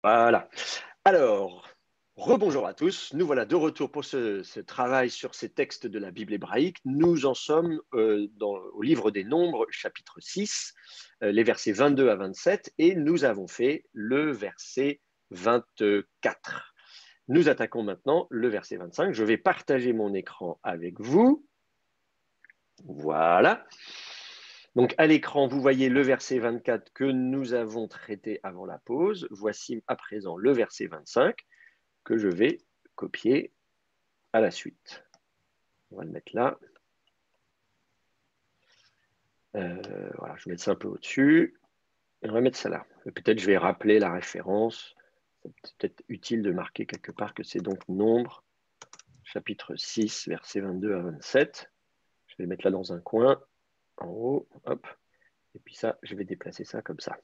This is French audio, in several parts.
Voilà. Alors, rebonjour à tous. Nous voilà de retour pour ce travail sur ces textes de la Bible hébraïque. Nous en sommes au livre des Nombres, chapitre 6, les versets 22 à 27, et nous avons fait le verset 24. Nous attaquons maintenant le verset 25. Je vais partager mon écran avec vous. Voilà. Donc, à l'écran, vous voyez le verset 24 que nous avons traité avant la pause. Voici à présent le verset 25 que je vais copier à la suite. On va le mettre là. Voilà, je vais mettre ça un peu au-dessus. Et on va mettre ça là. Peut-être je vais rappeler la référence. C'est peut-être utile de marquer quelque part que c'est donc Nombre, chapitre 6, versets 22 à 27. Je vais le mettre là dans un coin, en haut. Hop. Et puis ça, je vais déplacer ça comme ça.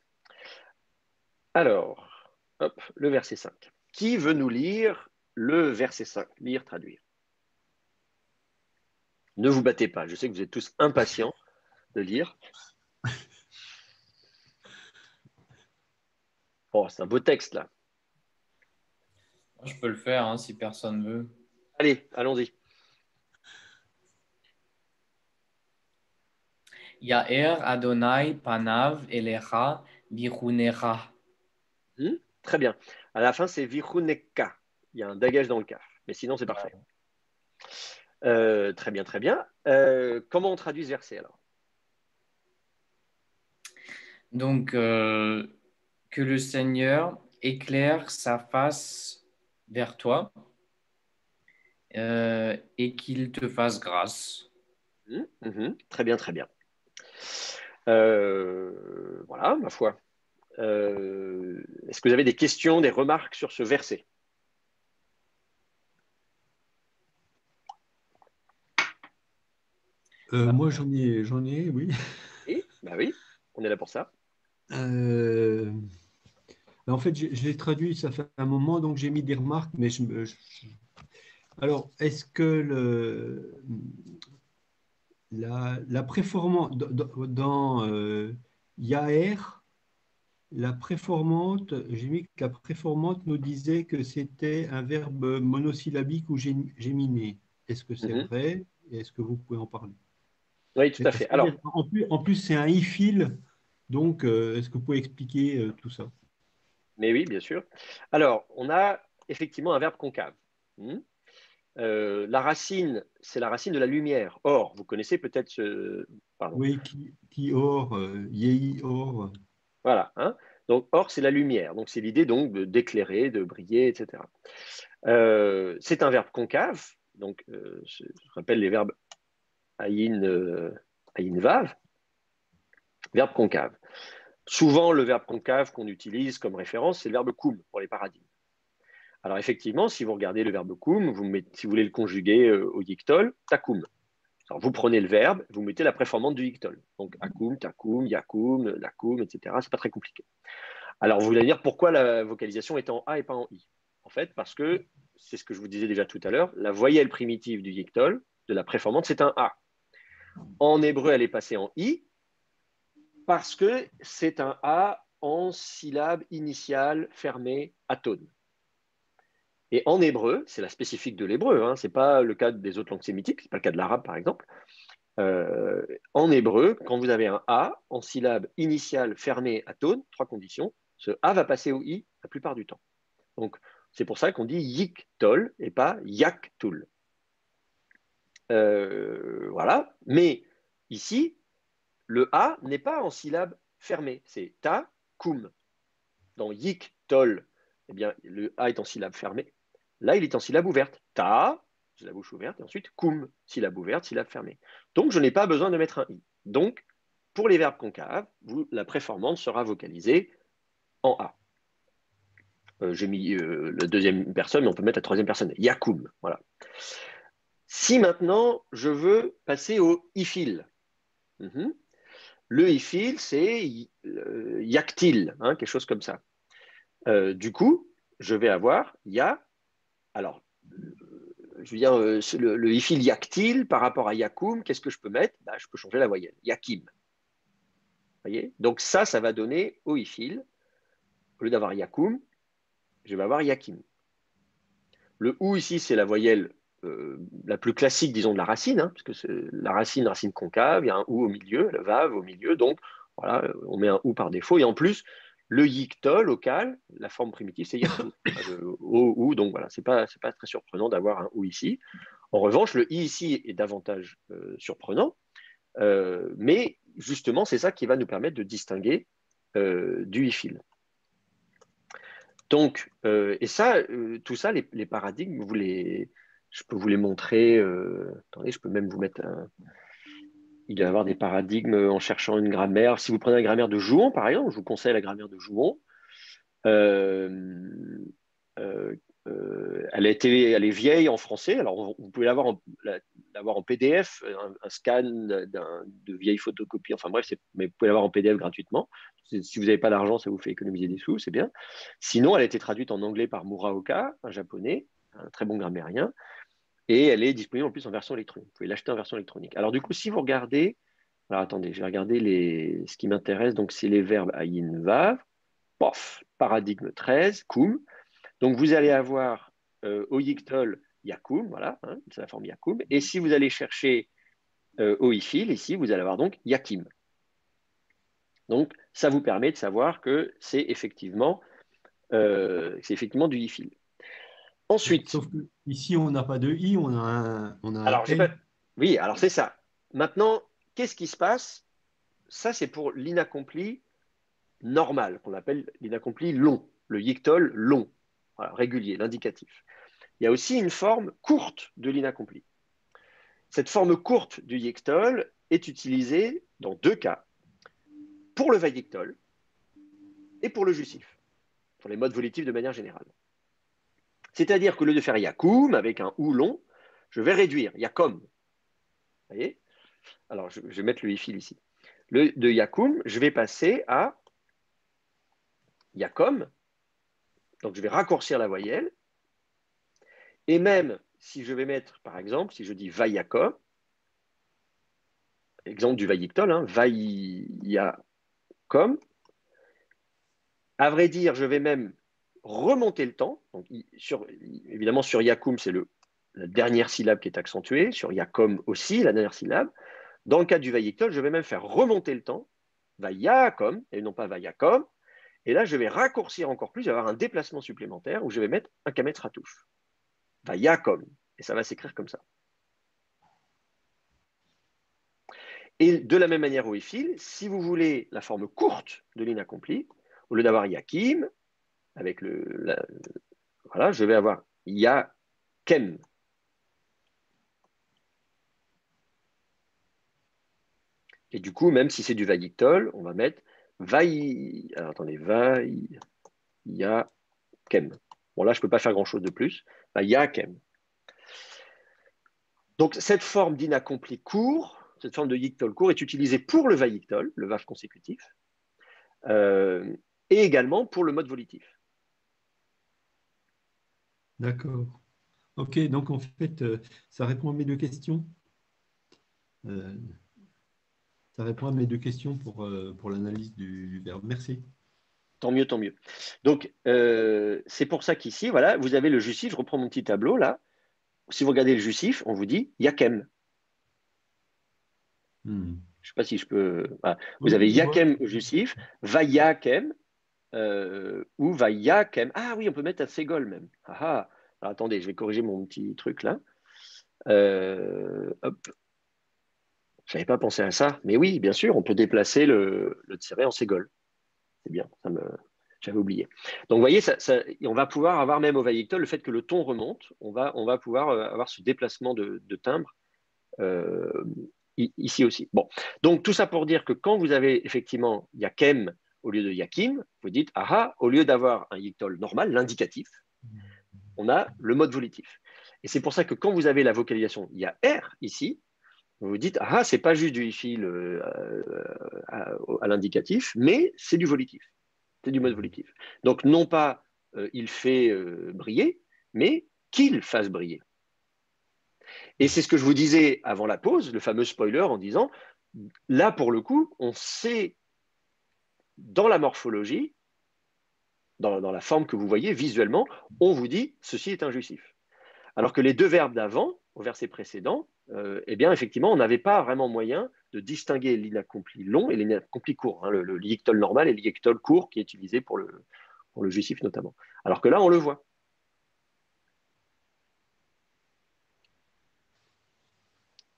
Alors, hop, le verset 5. Qui veut nous lire le verset 5? Lire, traduire. Ne vous battez pas. Je sais que vous êtes tous impatients de lire. Oh, c'est un beau texte, là. Je peux le faire hein, si personne veut. Allez, allons-y. Ya'er Adonai panav elecha vichunecha. Très bien. À la fin, c'est vichuneka. Il y a un dagage dans le kaf. Mais sinon, c'est parfait. Très bien, très bien. Comment on traduit ce verset, alors? Donc, que le Seigneur éclaire sa face vers toi et qu'il te fasse grâce. Très bien, très bien. Voilà, ma foi. Est-ce que vous avez des questions, des remarques sur ce verset? Moi, j'en ai, oui. Oui, bah oui, on est là pour ça. En fait, je l'ai traduit, ça fait un moment, donc j'ai mis des remarques, mais alors, est-ce que la préformante dans Yaër, la préformante, j'ai mis que la préformante nous disait que c'était un verbe monosyllabique ou géminé. Est-ce que c'est vrai? Et est-ce que vous pouvez en parler? Oui, tout à fait. Alors, En plus, c'est un ifil, donc est-ce que vous pouvez expliquer tout ça? mais oui, bien sûr. Alors, on a effectivement un verbe concave. La racine, c'est la racine de la lumière. Or, vous connaissez peut-être ce... Pardon. Oui, qui or, yei or. Voilà. Hein. Donc, or, c'est la lumière. Donc, c'est l'idée donc d'éclairer, de briller, etc. C'est un verbe concave. Donc, je rappelle les verbes ayin, ayin vav. Verbe concave. Souvent, le verbe concave qu'on utilise comme référence, c'est le verbe koum pour les paradigmes. Alors, effectivement, si vous regardez le verbe koum, si vous voulez le conjuguer au yiktol, takoum. Alors, vous prenez le verbe, vous mettez la préformante du yiktol. Donc, akoum, takoum, yakoum, lakoum, etc. C'est pas très compliqué. Alors, vous allez dire pourquoi la vocalisation est en A et pas en I. En fait, parce que, c'est ce que je vous disais déjà tout à l'heure, la voyelle primitive du yiktol, de la préformante, c'est un A. En hébreu, elle est passée en I, parce que c'est un A en syllabe initiale fermée atone. Et en hébreu, c'est la spécifique de l'hébreu, hein, ce n'est pas le cas des autres langues sémitiques, ce n'est pas le cas de l'arabe par exemple. En hébreu, quand vous avez un A en syllabe initiale fermée atone, trois conditions, ce A va passer au I la plupart du temps. Donc c'est pour ça qu'on dit yiktol et pas yaktul. Voilà. Mais ici, le A n'est pas en syllabe fermée, c'est ta, kum. Dans yik, tol, eh bien, le A est en syllabe fermée. Là, il est en syllabe ouverte. Ta, la bouche ouverte, et ensuite kum, syllabe ouverte, syllabe fermée. Donc, je n'ai pas besoin de mettre un i. Donc, pour les verbes concaves, la préformante sera vocalisée en A. J'ai mis la deuxième personne, mais on peut mettre la troisième personne. Yakum. Voilà. Si maintenant, je veux passer au ifil. Le ifil, c'est yaktil, hein, quelque chose comme ça. Du coup, je vais avoir ya. Alors, je veux dire, le ifil yaktil par rapport à yakum, qu'est-ce que je peux mettre? Je peux changer la voyelle. Yakim. Voyez. Donc ça va donner au ifil, au lieu d'avoir yakum, je vais avoir yakim. Le ou ici, c'est la voyelle la plus classique, disons, de la racine, hein, parce que c'est la racine concave, il y a un ou au milieu, le vav au milieu, donc voilà, on met un ou par défaut. Et en plus, le yictol local, la forme primitive, c'est yakum. Le o, ou, donc voilà, c'est pas très surprenant d'avoir un ou ici. En revanche, le i ici est davantage surprenant, mais justement, c'est ça qui va nous permettre de distinguer du ifil. Donc, et ça, tout ça, les paradigmes, je peux vous les montrer. Attendez, je peux même vous mettre il doit y avoir des paradigmes en cherchant une grammaire. Si vous prenez la grammaire de Jouon, par exemple, je vous conseille la grammaire de Jouon. Elle est vieille en français. Alors, vous pouvez l'avoir en PDF, un scan de vieille photocopie. Enfin bref, mais vous pouvez l'avoir en PDF gratuitement. Si vous n'avez pas d'argent, ça vous fait économiser des sous, c'est bien. Sinon, elle a été traduite en anglais par Muraoka, un japonais, un très bon grammairien. Et elle est disponible en plus en version électronique. Vous pouvez l'acheter en version électronique. Alors du coup, si vous regardez, alors attendez, je vais regarder ce qui m'intéresse. Donc, c'est les verbes ayin, vav, pof, paradigme 13, koum. Donc, vous allez avoir au yictol yakoum, voilà, hein, c'est la forme yakoum. Et si vous allez chercher au ifil, ici, vous allez avoir donc yakim. Donc, ça vous permet de savoir que c'est effectivement du ifil. Ensuite. Sauf qu'ici, on n'a pas de i, on a un Alors, L. oui, alors c'est ça. Maintenant, qu'est-ce qui se passe? Ça, c'est pour l'inaccompli normal, qu'on appelle l'inaccompli long, le yictol long, voilà, régulier, l'indicatif. Il y a aussi une forme courte de l'inaccompli. Cette forme courte du yictol est utilisée dans deux cas, pour le vaïctol et pour le jusif, pour les modes volitifs de manière générale. C'est-à-dire qu'au lieu de faire yakoum avec un ou long, je vais réduire yakom. Vous voyez? Alors, je vais mettre le ifil ici. De yakoum, je vais passer à yakom. Donc, je vais raccourcir la voyelle. Et même si je vais mettre, par exemple, si je dis vayakom, exemple du vaïctol, hein, vayakom, à vrai dire, je vais même remonter le temps. Donc, évidemment, sur yakoum, c'est la dernière syllabe qui est accentuée. Sur yakom aussi, la dernière syllabe. Dans le cas du vaïctol, je vais même faire remonter le temps, vayakom, et non pas vayakom. Et là, je vais raccourcir encore plus, je vais avoir un déplacement supplémentaire où je vais mettre un kametz ratouf. Vayakom. Et ça va s'écrire comme ça. Et de la même manière au ifil, si vous voulez la forme courte de l'inaccompli, au lieu d'avoir yakim, avec voilà, je vais avoir yakem. Et du coup, même si c'est du vaïctol, on va mettre alors attendez, vayakem. Bon, là, je ne peux pas faire grand-chose de plus. Vayakem. Donc, cette forme d'inaccompli court, cette forme de yictol court est utilisée pour le vaïctol, le vav consécutif, et également pour le mode volitif. D'accord. Ok, donc en fait, ça répond à mes deux questions. Ça répond à mes deux questions pour l'analyse du verbe. Merci. Tant mieux, tant mieux. Donc, c'est pour ça qu'ici, voilà, vous avez le justif. Je reprends mon petit tableau là. Si vous regardez le justif, on vous dit yakem. Je ne sais pas si je peux. Voilà. Vous avez yakem au justif, vayakem ou vayakem. Ah oui, on peut mettre un ségol même. Ah, ah. Alors, attendez, je vais corriger mon petit truc là. Hop. Je n'avais pas pensé à ça. Mais oui, bien sûr, on peut déplacer le tiré en ségol. C'est bien, j'avais oublié. Donc, vous voyez, on va pouvoir avoir même au vaïctol le fait que le ton remonte. On va pouvoir avoir ce déplacement de timbre ici aussi. Bon, donc tout ça pour dire que quand vous avez effectivement yakem au lieu de yakim, vous dites aha, au lieu d'avoir un yictol normal, l'indicatif, on a le mode volitif. Et c'est pour ça que quand vous avez la vocalisation yar ici, vous vous dites ah, c'est pas juste du ifil à l'indicatif, mais c'est du volitif. C'est du mode volitif. Donc, non pas il fait briller, mais qu'il fasse briller. Et c'est ce que je vous disais avant la pause, le fameux spoiler en disant, là, pour le coup, on sait dans la morphologie dans la forme que vous voyez visuellement, on vous dit ceci est un jusif. Alors que les deux verbes d'avant, au verset précédent, eh bien, effectivement, on n'avait pas vraiment moyen de distinguer l'inaccompli long et l'inaccompli court, hein, le liictol normal et le liictol court qui est utilisé pour le jusif notamment. Alors que là, on le voit.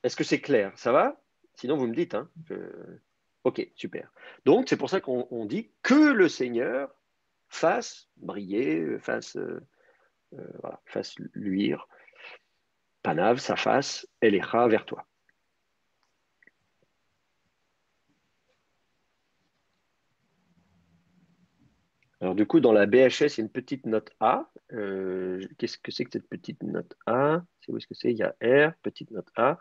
Est-ce que c'est clair? Ça va? Sinon, vous me dites. Hein, Ok, super. Donc, c'est pour ça qu'on dit que le Seigneur fasse briller, fasse luire, panav, sa face, elecha, vers toi. Alors, du coup, dans la BHS, il y a une petite note A. Qu'est-ce que c'est que cette petite note A? C'est où est-ce que c'est? Il y a R, petite note A.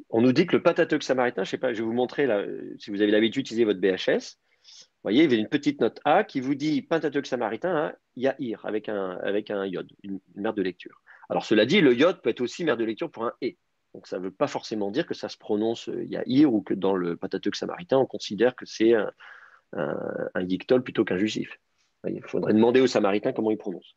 On nous dit que le Pentateuque samaritain, je ne sais pas, je vais vous montrer là, si vous avez l'habitude d'utiliser votre BHS. Vous voyez, il y a une petite note A qui vous dit Pentateuque samaritain, hein, Yahir, avec un yod, une mère de lecture. Alors, cela dit, le yod peut être aussi mère de lecture pour un et. Donc, ça ne veut pas forcément dire que ça se prononce Yahir ou que dans le Pentateuque samaritain, on considère que c'est un yictol plutôt qu'un jusif. Il faudrait demander aux Samaritains comment ils prononcent.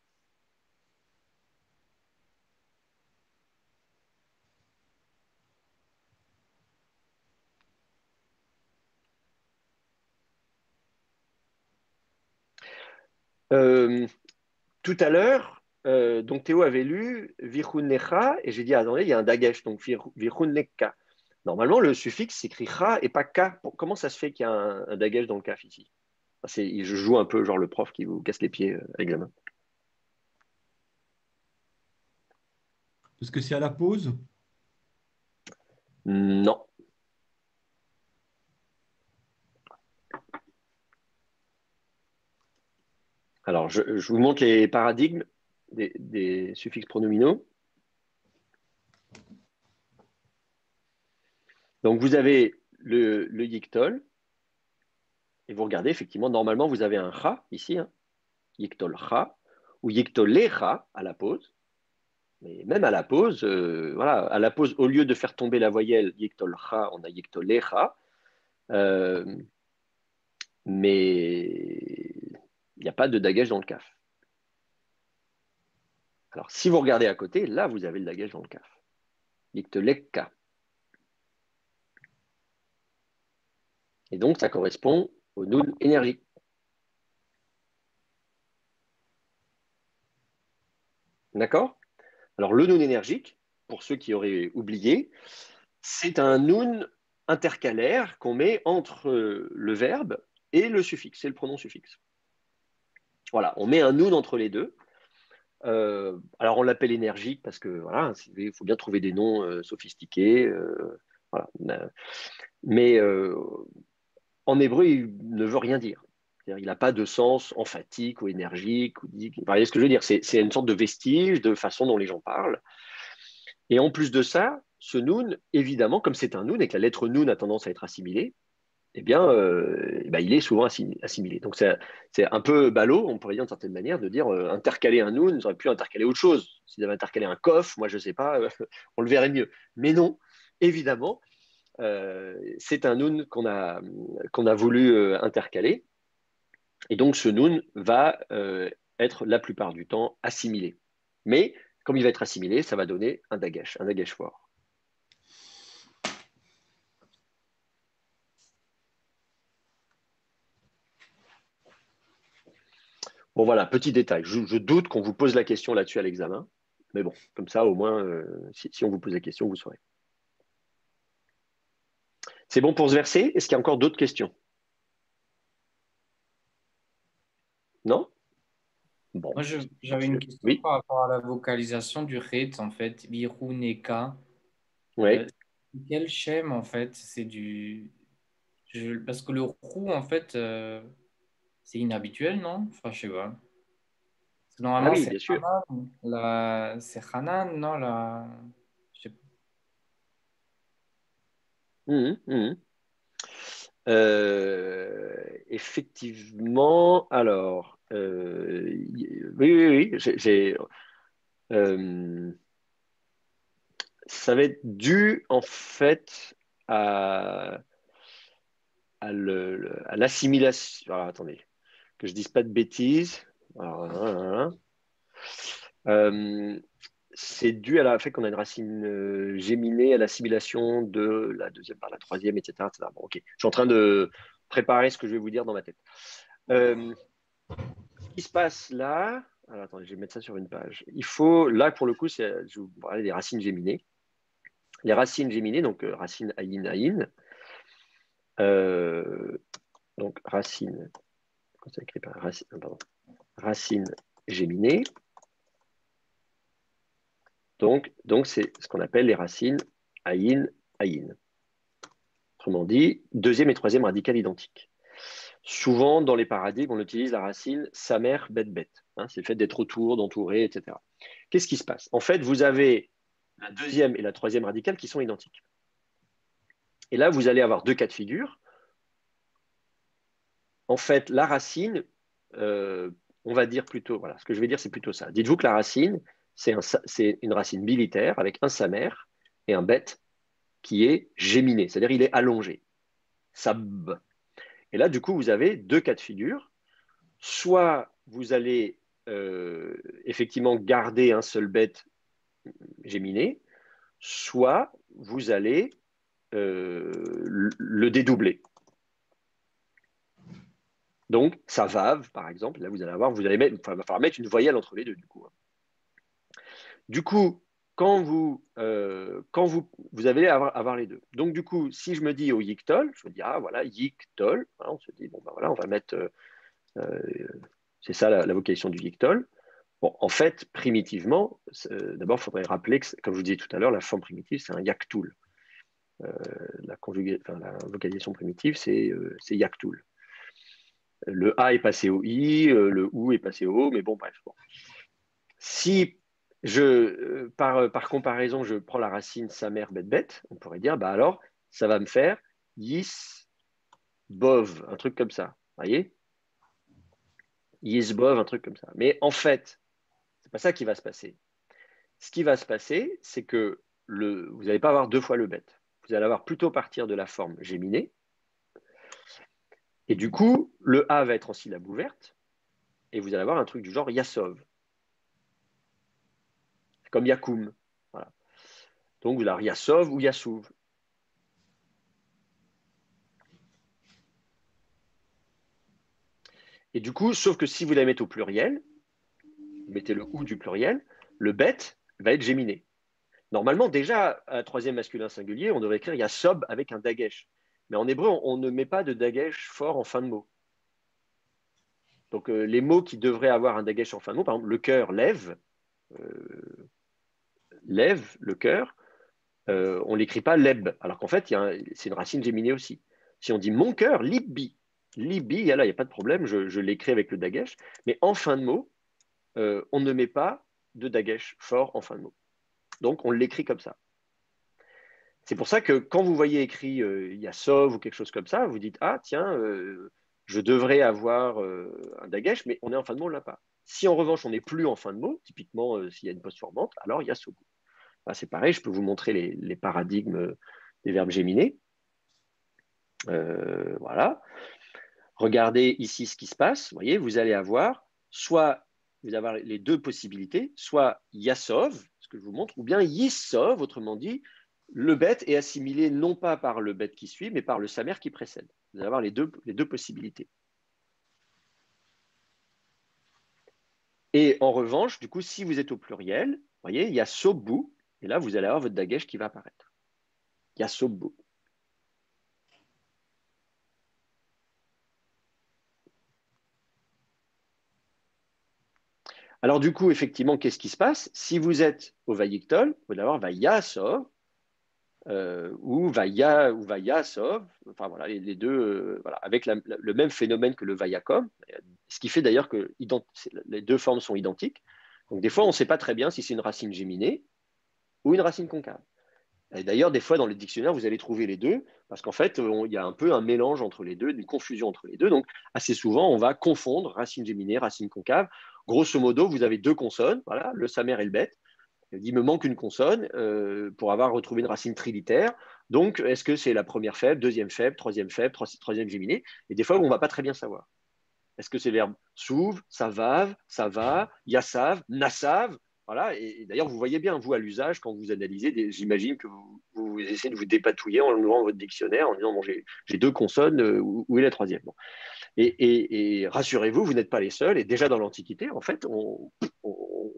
Tout à l'heure, donc Théo avait lu Vichunecha et j'ai dit attendez, il y a un dagesh, donc Vichuneka. Normalement, le suffixe s'écrit cha et pas ka. Comment ça se fait qu'il y a un dagesh dans le kaf ici? Je joue un peu genre le prof qui vous casse les pieds à l'examen. Parce que c'est à la pause. Non. Alors, je vous montre les paradigmes des suffixes pronominaux. Donc, vous avez le yictol, et vous regardez, effectivement, normalement, vous avez un cha ici, hein, yictol cha, ou yictol lecha à la pause. Mais même à la pause, voilà, à la pause, au lieu de faire tomber la voyelle yictol cha, on a yictol lecha. Mais il n'y a pas de dagage dans le kaf. Alors, si vous regardez à côté, là, vous avez le dagage dans le kaf. Yictolekka. Et donc, ça correspond au noun énergique. D'accord? Alors, le noun énergique, pour ceux qui auraient oublié, c'est un noun intercalaire qu'on met entre le verbe et le suffixe, c'est le pronom suffixe. Voilà, on met un noun entre les deux. Alors, on l'appelle énergique parce que voilà, il faut bien trouver des noms sophistiqués. Voilà. Mais en hébreu, il ne veut rien dire. C'est-à-dire, il n'a pas de sens emphatique ou énergique. Vous voyez ce que je veux dire? C'est une sorte de vestige de façon dont les gens parlent. Et en plus de ça, ce noun, évidemment, comme c'est un noun et que la lettre noun a tendance à être assimilée, eh bien, il est souvent assimilé. Donc, c'est un peu ballot, on pourrait dire d'une certaine manière, de dire intercaler un noun, ça aurait pu intercaler autre chose. S'ils avaient intercalé un kof, moi, je ne sais pas, on le verrait mieux. Mais non, évidemment, c'est un noun qu'on a voulu intercaler. Et donc, ce noun va être la plupart du temps assimilé. Mais comme il va être assimilé, ça va donner un dagesh fort. Bon, voilà, petit détail. Je doute qu'on vous pose la question là-dessus à l'examen. Mais bon, comme ça, au moins, si on vous pose la question, vous saurez. C'est bon pour ce verset? Est-ce qu'il y a encore d'autres questions? Non? Bon. Moi, j'avais une question Oui, par rapport à la vocalisation du rét, en fait, Biruneka. oui. Quel schème, en fait, parce que le roux, en fait, c'est inhabituel, non? Enfin, je sais pas. Parce que Ah normalement, oui, c'est bien sûr. Hanan, c'est Hanan, non? Je sais pas. Mhm, mhm. Effectivement, alors, oui, oui, oui, euh, ça va être dû en fait à, à l'assimilation. Alors, attendez, que je dise pas de bêtises. Alors, c'est dû à la fait qu'on a une racine géminée à l'assimilation de la deuxième par la troisième, etc. etc. Bon, ok. Je suis en train de préparer ce que je vais vous dire dans ma tête. Ce qui se passe là, alors, attendez, je vais mettre ça sur une page. Il faut, là pour le coup, je vais vous parler des racines géminées. Les racines géminées, donc racine aïn aïn. Donc racine, quand ça écrit pas, racine géminée. Donc c'est ce qu'on appelle les racines aïn aïn. Autrement dit, deuxième et troisième radical identiques. Souvent, dans les paradigmes, on utilise la racine samer bet bet. Hein, c'est le fait d'être autour, d'entourer, etc. Qu'est-ce qui se passe? En fait, vous avez la deuxième et la troisième radicale qui sont identiques. Et là, vous allez avoir deux cas de figure. En fait, la racine, on va dire plutôt, voilà, ce que je vais dire, c'est plutôt ça. Dites-vous que la racine, c'est une racine militaire avec un samer et un bet qui est géminé, c'est-à-dire il est allongé. Sab. Et là, du coup, vous avez deux cas de figure. Soit vous allez effectivement garder un seul bet géminé, soit vous allez le dédoubler. Donc, ça vave, par exemple. Là, vous allez avoir, il va falloir mettre une voyelle entre les deux, du coup. Du coup, quand vous allez avoir les deux. Donc, du coup, si je me dis au yictol, je me dis, ah, voilà, yictol. Voilà, on se dit, bon, ben voilà, on va mettre, c'est ça la vocation du yictol. Bon, en fait, primitivement, d'abord, il faudrait rappeler que, comme je vous disais tout à l'heure, la forme primitive, c'est un yaktul. La vocalisation primitive, c'est yaktul. Le A est passé au I, le OU est passé au O, mais bon, bref. Bon. Si par comparaison, je prends la racine samer bet bet, on pourrait dire, bah alors, ça va me faire yis bov, un truc comme ça. Vous voyez? Yis bov, un truc comme ça. Mais en fait, c'est pas ça qui va se passer. Ce qui va se passer, c'est que vous n'allez pas avoir deux fois le bet. Vous allez avoir plutôt partir de la forme géminée. Et du coup, le A va être en syllabe ouverte. Et vous allez avoir un truc du genre Yasov. Comme Yakoum. Voilà. Donc, vous allez avoir Yasov ou Yasouv. Et du coup, sauf que si vous la mettez au pluriel, vous mettez le ou du pluriel, le bet va être géminé. Normalement, déjà, à troisième masculin singulier, on devrait écrire Yasob avec un dagesh. Mais en hébreu, on ne met pas de dagesh fort en fin de mot. Donc, les mots qui devraient avoir un dagesh en fin de mot, par exemple, le cœur lève, le cœur, on ne l'écrit pas leb, alors qu'en fait, c'est une racine géminée aussi. Si on dit mon cœur, libbi, libbi, là, il n'y a pas de problème, je l'écris avec le dagesh, mais en fin de mot, on ne met pas de dagesh fort en fin de mot. Donc, on l'écrit comme ça. C'est pour ça que quand vous voyez écrit Yassov ou quelque chose comme ça, vous dites, ah tiens, je devrais avoir un dagesh, mais on est en fin de mot, on ne l'a pas. Si en revanche, on n'est plus en fin de mot, typiquement s'il y a une post-formante, alors Yassov. C'est pareil, je peux vous montrer les paradigmes des verbes géminés. Voilà. Regardez ici ce qui se passe. Vous voyez, vous allez avoir soit vous allez avoir les deux possibilités, soit Yassov, ce que je vous montre, ou bien Yissov, autrement dit, le bet est assimilé non pas par le bet qui suit, mais par le samer qui précède. Vous allez avoir les deux possibilités. Et en revanche, du coup, si vous êtes au pluriel, vous voyez, il y a Sobu, et là, vous allez avoir votre dagesh qui va apparaître. Il y a Sobu. Alors du coup, effectivement, qu'est-ce qui se passe? Si vous êtes au Vayiktol, vous allez avoir Vayasov ou Vayasov, enfin voilà, les deux, voilà, avec le même phénomène que le Vayakom, ce qui fait d'ailleurs que les deux formes sont identiques. Donc des fois, on ne sait pas très bien si c'est une racine géminée ou une racine concave. Et d'ailleurs, des fois, dans les dictionnaires, vous allez trouver les deux, parce qu'en fait, il y a un peu un mélange entre les deux, une confusion entre les deux. Donc, assez souvent, on va confondre racine géminée, racine concave. Grosso modo, vous avez deux consonnes, voilà, le samer et le bet. Il me manque une consonne pour avoir retrouvé une racine trilitaire. Donc, est-ce que c'est la première faible, deuxième faible, troisième géminée? Et des fois, on ne va pas très bien savoir. Est-ce que c'est le verbe souv, savav, sava, yasav, nasav? Voilà. Et d'ailleurs, vous voyez bien, vous, à l'usage, quand vous analysez, j'imagine que vous essayez de vous dépatouiller en ouvrant votre dictionnaire, en disant, bon, j'ai deux consonnes, où est la troisième? Bon. Et rassurez-vous, vous n'êtes pas les seuls. Et déjà dans l'Antiquité, en fait, on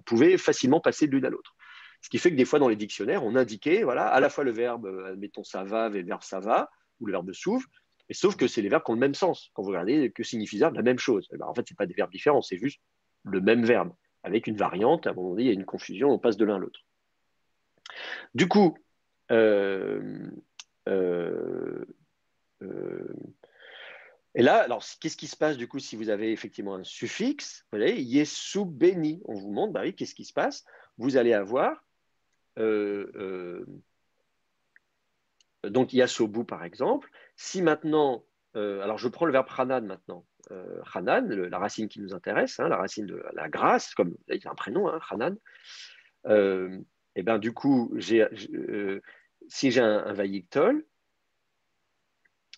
pouvait facilement passer de l'une à l'autre. Ce qui fait que des fois, dans les dictionnaires, on indiquait voilà, à la fois le verbe, admettons, savav et le verbe sava, ou le verbe souv, mais sauf que c'est les verbes qui ont le même sens. Quand vous regardez, que signifie verbe, la même chose. Et ben, en fait, ce n'est pas des verbes différents, c'est juste le même verbe, avec une variante. À un moment donné, il y a une confusion, on passe de l'un à l'autre. Du coup, euh, euh, euh, et là, alors, qu'est-ce qui se passe du coup si vous avez effectivement un suffixe? Vous voyez, Yesu béni. On vous montre, bah oui, qu'est-ce qui se passe? Vous allez avoir, euh, euh, donc Yasobu par exemple. Si maintenant, alors je prends le verbe hanan maintenant. Hanan, la racine qui nous intéresse, hein, la racine de la grâce, comme il y a un prénom, hein, Hanan. Et ben du coup, si j'ai un vaïktol,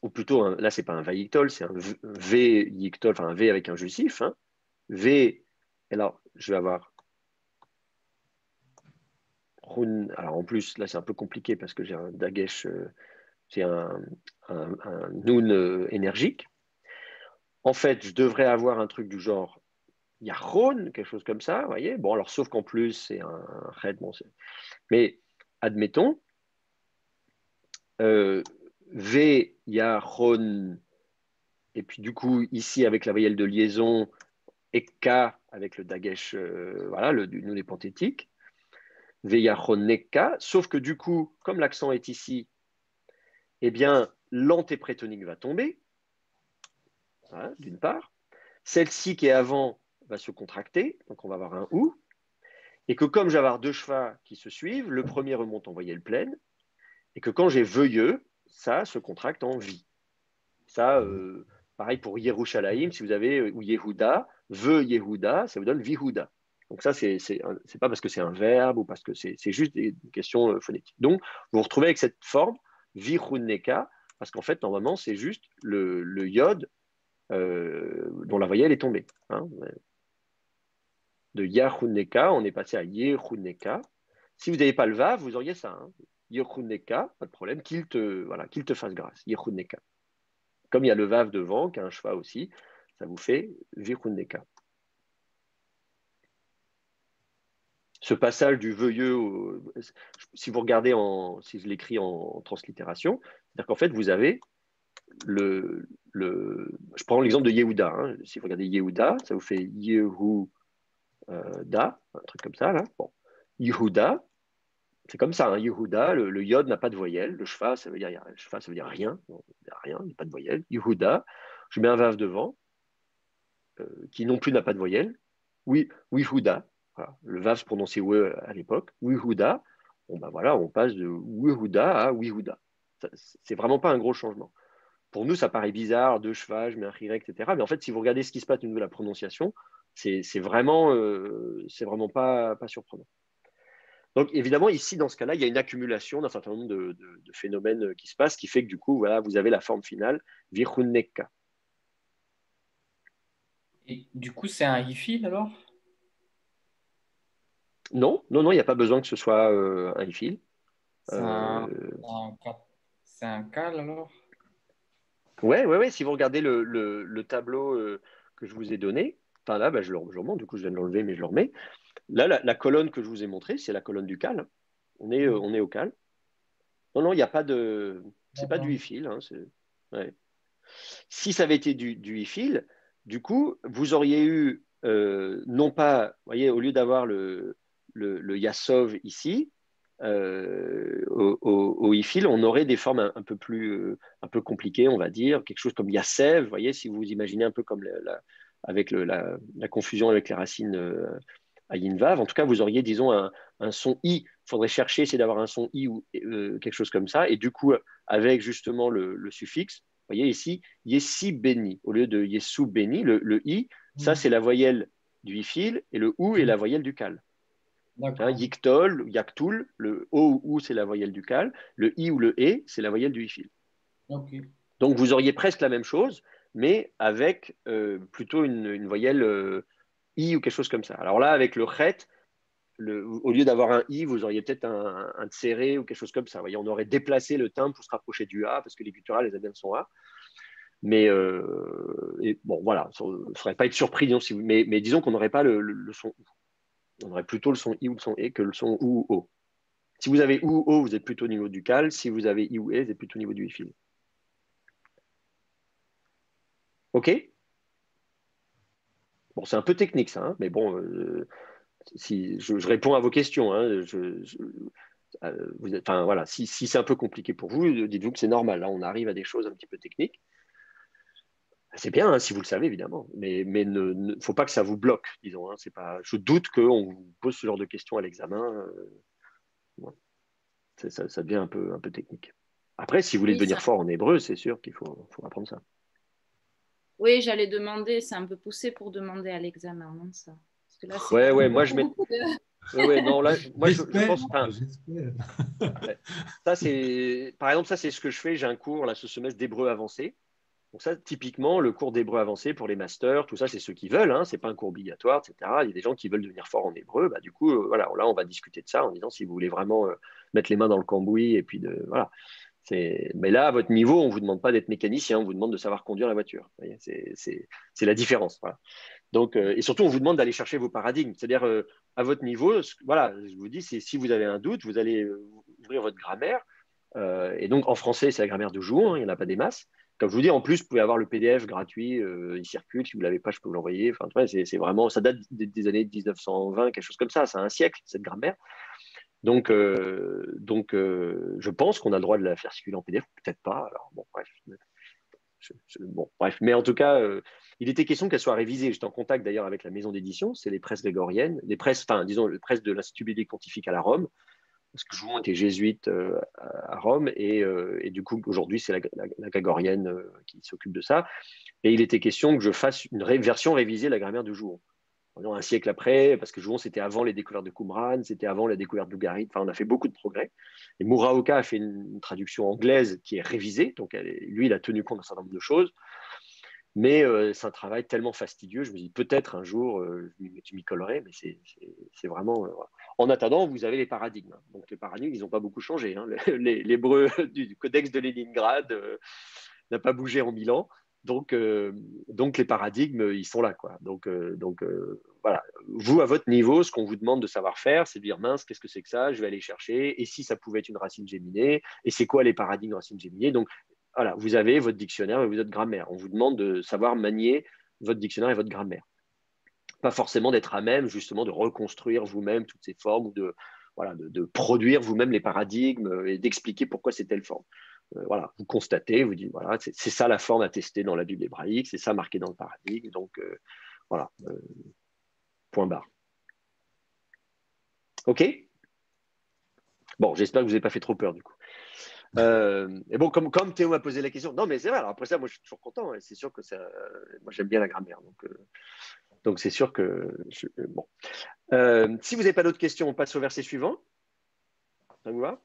ou plutôt, là, c'est pas un vaïktol, c'est un V yictol, enfin un V avec un justif. Hein. V, alors je vais avoir. Alors en plus, là, c'est un peu compliqué parce que j'ai un dagesh, j'ai un noun énergique. En fait, je devrais avoir un truc du genre yachon, quelque chose comme ça, vous voyez. Bon, alors sauf qu'en plus, c'est un red, bon, mais admettons, V yachon, et puis du coup, ici, avec la voyelle de liaison, et K avec le dagesh, voilà, du noun épanthétique, V yachon neka, sauf que du coup, comme l'accent est ici, eh bien, l'antéprétonique va tomber, hein, d'une part. Celle-ci qui est avant va se contracter, donc on va avoir un OU. Et que comme je vais avoir deux chevaux qui se suivent, le premier remonte en voyelle pleine, et que quand j'ai veuilleux, ça se contracte en vie. Ça, pareil pour Yerushalayim, si vous avez, ou Yehuda, veu Yehuda, ça vous donne Vihuda. Donc ça, c'est pas parce que c'est un verbe ou parce que c'est juste des questions phonétiques. Donc, vous vous retrouvez avec cette forme, Viruneka, parce qu'en fait, normalement, c'est juste le yod dont la voyelle est tombée. Hein. De Yahuneka, on est passé à Yehuneka. Si vous n'avez pas le Vav, vous auriez ça. Hein. Yehuneka, pas de problème, qu'il te fasse grâce. Yehuneka. Comme il y a le Vav devant, qui a un cheval aussi, ça vous fait Viruneka. Ce passage du veuilleux, si vous regardez, si je l'écris en translittération, c'est-à-dire qu'en fait, vous avez je prends l'exemple de Yehuda. Hein. Si vous regardez Yehuda, ça vous fait Yehuda, un truc comme ça. Là. Bon. Yehuda, c'est comme ça. Hein. Yehuda, le yod n'a pas de voyelle. Le shfa, ça veut dire rien. Non, rien, il n'y a pas de voyelle. Yehuda, je mets un vav devant, qui non plus n'a pas de voyelle. Oui, Yehuda. Voilà. Le vav se prononçait we à l'époque. Yehuda. Bon, ben voilà, on passe de Yehuda à Yehuda. C'est vraiment pas un gros changement. Pour nous, ça paraît bizarre, deux chevaux, je mets un rirek, etc. Mais en fait, si vous regardez ce qui se passe au niveau de la prononciation, c'est vraiment pas surprenant. Donc, évidemment, ici, dans ce cas-là, il y a une accumulation d'un certain nombre de phénomènes qui se passent, qui fait que du coup, voilà, vous avez la forme finale, Viruneka. Et du coup, c'est un ifil alors? Non, il n'y a pas besoin que ce soit un ifil. C'est c'est un cal alors? Ouais. Si vous regardez le tableau que je vous ai donné, enfin là, bah, je le remonte, du coup, je viens de l'enlever, mais je le remets. Là, la colonne que je vous ai montrée, c'est la colonne du cal. Hein. On est au cal. Non, il n'y a pas de. C'est pas du D'accord. e-fil. Hein, ouais. Si ça avait été du e-fil, du coup, vous auriez eu, non pas, vous voyez, au lieu d'avoir le Yasov ici, au e-fil, on aurait des formes un peu plus, un peu compliquées, on va dire, quelque chose comme Yasev, vous voyez, si vous imaginez un peu comme avec la confusion avec les racines à Yinvav. En tout cas, vous auriez, disons, un son I. Il faudrait chercher, essayer d'avoir un son I ou quelque chose comme ça. Et du coup, avec justement le suffixe, vous voyez ici, Yessi béni. Au lieu de Yesu béni, le I, ça, c'est la voyelle du I-fil et le OU est la voyelle du cal. Hein, D'accord. Yiktol, Yaktul, le O ou c'est la voyelle du cal. Le I ou le E, c'est la voyelle du I-fil. Ok. Donc, vous auriez presque la même chose, mais avec plutôt une voyelle I ou quelque chose comme ça. Alors là, avec le chet, au lieu d'avoir un I, vous auriez peut-être un tséré ou quelque chose comme ça. Vous voyez, on aurait déplacé le timbre pour se rapprocher du A, parce que les gutturales, les abènes sont A. Mais bon, voilà, ça ne ferait pas être surpris, disons, mais disons qu'on n'aurait pas le son OU. On aurait plutôt le son I ou le son E que le son OU ou O. Si vous avez OU ou O, vous êtes plutôt au niveau du cal. Si vous avez I ou E, vous êtes plutôt au niveau du I-fil. OK? Bon, c'est un peu technique, ça, hein, mais bon, si je réponds à vos questions. Hein, enfin, voilà, si c'est un peu compliqué pour vous, dites-vous que c'est normal. Là, on arrive à des choses un petit peu techniques. C'est bien hein, si vous le savez, évidemment, mais ne faut pas que ça vous bloque, disons. Hein, c'est pas, je doute qu'on vous pose ce genre de questions à l'examen. Ouais, ça devient un peu technique. Après, si vous voulez Oui, devenir fort en hébreu, c'est sûr qu'il faut apprendre ça. oui, j'allais demander, c'est un peu poussé pour demander à l'examen, non, ça? Parce que là, c'est Ouais, quand ouais, même moi je mets. beaucoup de... Ouais, non, là, moi je J'espère, pense. Enfin, j'espère. ouais. Ça, par exemple, ça, c'est ce que je fais. J'ai un cours là, ce semestre d'hébreu avancé. Donc ça, typiquement, le cours d'hébreu avancé pour les masters, tout ça, c'est ceux qui veulent, hein, c'est pas un cours obligatoire, etc. Il y a des gens qui veulent devenir forts en hébreu, bah, du coup, voilà, là, on va discuter de ça en disant si vous voulez vraiment mettre les mains dans le cambouis et puis voilà. Mais là, à votre niveau, on ne vous demande pas d'être mécanicien, on vous demande de savoir conduire la voiture. Vous voyez, c'est la différence. Voilà. Donc, et surtout, on vous demande d'aller chercher vos paradigmes. C'est-à-dire, à votre niveau, voilà, je vous dis, si vous avez un doute, vous allez ouvrir votre grammaire. Et donc, en français, c'est la grammaire de Jouan, hein, il n'y en a pas des masses. Comme je vous dis, en plus, vous pouvez avoir le PDF gratuit, il circule. Si vous ne l'avez pas, je peux vous l'envoyer. Enfin, c'est vraiment, ça date des années 1920, quelque chose comme ça. C'est un siècle, cette grammaire. Donc, je pense qu'on a le droit de la faire circuler en PDF, peut-être pas. Alors, bon, bref. Bon, bref. Mais en tout cas, il était question qu'elle soit révisée. J'étais en contact d'ailleurs avec la maison d'édition, c'est les presses grégoriennes, les presses, enfin, disons, les presses de l'Institut biblique pontifique à la Rome, parce que Jouan était jésuite à Rome, et du coup, aujourd'hui, c'est la grégorienne qui s'occupe de ça. Et il était question que je fasse une version révisée de la grammaire de Jouan. Un siècle après, parce que Jouan, c'était avant les découvertes de Qumran, c'était avant la découverte d'Ougarit. Enfin, on a fait beaucoup de progrès. Et Muraoka a fait une traduction anglaise qui est révisée. Donc, lui, il a tenu compte d'un certain nombre de choses. Mais c'est un travail tellement fastidieux. Je me dis, peut-être un jour, je m'y collerai, mais c'est vraiment. Voilà. En attendant, vous avez les paradigmes. Donc, les paradigmes, ils n'ont pas beaucoup changé. Hein. L'hébreu du codex de Leningrad n'a pas bougé en 1000 ans. Donc les paradigmes, ils sont là. Quoi. Donc, voilà. Vous, à votre niveau, ce qu'on vous demande de savoir faire, c'est de dire, mince, qu'est-ce que c'est que ça? Je vais aller chercher. Et si ça pouvait être une racine géminée? Et c'est quoi les paradigmes de racine géminée? Donc, voilà, vous avez votre dictionnaire et votre grammaire. On vous demande de savoir manier votre dictionnaire et votre grammaire. Pas forcément d'être à même, justement, de reconstruire vous-même toutes ces formes ou de produire vous-même les paradigmes et d'expliquer pourquoi c'est telle forme. Voilà, vous constatez, vous dites, voilà, c'est ça la forme à tester dans la Bible hébraïque, c'est ça marqué dans le paradigme. Donc, voilà, point barre. OK? Bon, j'espère que vous n'avez pas fait trop peur, du coup. Et bon, comme Théo m'a posé la question, non, mais c'est vrai. Alors après ça, moi, je suis toujours content. Hein, c'est sûr que ça, moi, j'aime bien la grammaire, donc c'est sûr que bon. Si vous n'avez pas d'autres questions, on passe au verset suivant. Ça vous va?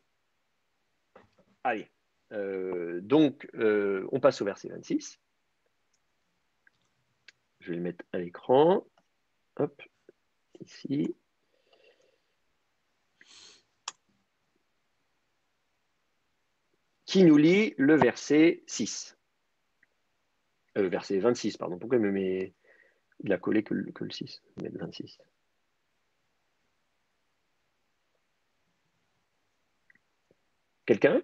Allez. Donc, on passe au verset 26. Je vais le mettre à l'écran. Hop, ici. Qui nous lit le verset 6. Verset 26, pardon. Pourquoi il a collé que le 6? Il met le 26. Quelqu'un?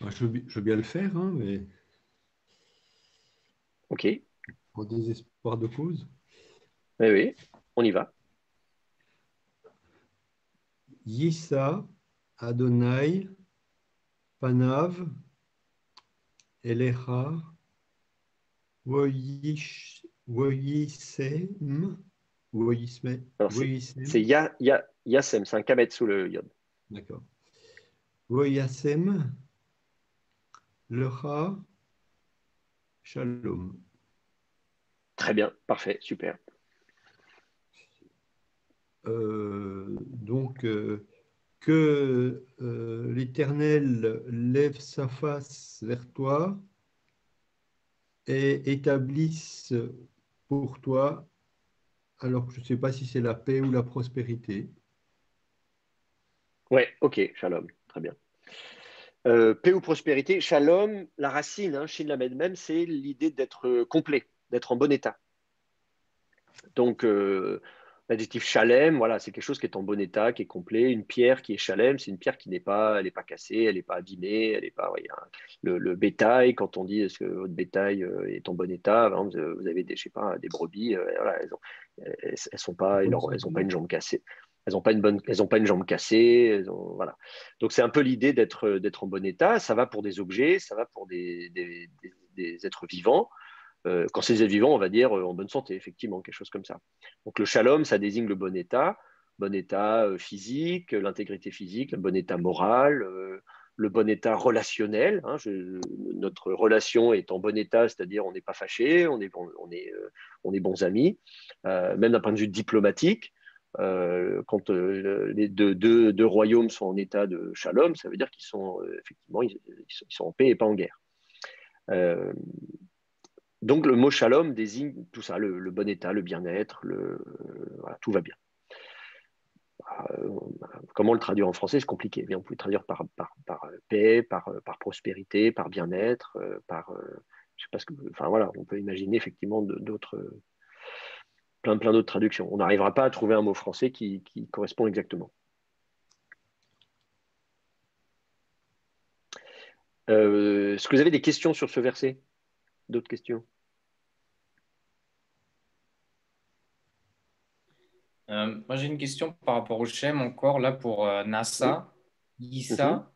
Je veux bien le faire, hein, mais OK. en désespoir de cause. Oui, oui, on y va. Yissa, Adonai, Panav, Elecha, Voyisem, Alors, c'est Yasem, c'est un kamet sous le yod. D'accord. Voyasem, Lecha, Shalom. Très bien, parfait, super. Donc, que l'Éternel lève sa face vers toi et établisse pour toi, alors que je ne sais pas si c'est la paix ou la prospérité. Ouais, ok, shalom, très bien. Paix ou prospérité, shalom, la racine, hein, Shin Lamed même, c'est l'idée d'être complet, d'être en bon état. Donc, l'adjectif shalem, voilà, c'est quelque chose qui est en bon état, qui est complet. Une pierre qui est shalem, c'est une pierre qui n'est pas, elle n'est pas cassée, elle n'est pas abîmée, elle n'est pas. Ouais, hein, le bétail, quand on dit est-ce que votre bétail est en bon état, par exemple, vous avez des, je sais pas, des brebis, voilà, elles sont pas, elles ont pas une jambe cassée. Elles n'ont pas elles ont pas une jambe cassée. Voilà. Donc c'est un peu l'idée d'être en bon état. Ça va pour des objets, ça va pour des êtres vivants. Quand c'est des êtres vivants, on va dire en bonne santé, effectivement, quelque chose comme ça. Donc le shalom, ça désigne le bon état physique, l'intégrité physique, le bon état moral, le bon état relationnel. Hein, notre relation est en bon état, c'est-à-dire on n'est pas fâché, on est bons amis, même d'un point de vue diplomatique. Quand les deux royaumes sont en état de shalom, ça veut dire qu'ils sont effectivement ils sont en paix et pas en guerre. Donc le mot shalom désigne tout ça, le bon état, le bien-être, voilà, tout va bien. Comment le traduire en français, c'est compliqué. Bien, on peut le traduire par paix, par prospérité, par bien-être, je sais pas ce que, enfin voilà, on peut imaginer effectivement d'autres, plein d'autres traductions. On n'arrivera pas à trouver un mot français qui correspond exactement. Est-ce que vous avez des questions sur ce verset? D'autres questions? Moi, j'ai une question par rapport au Shem encore, là, pour Oui. NASA. Mhm. Yissa,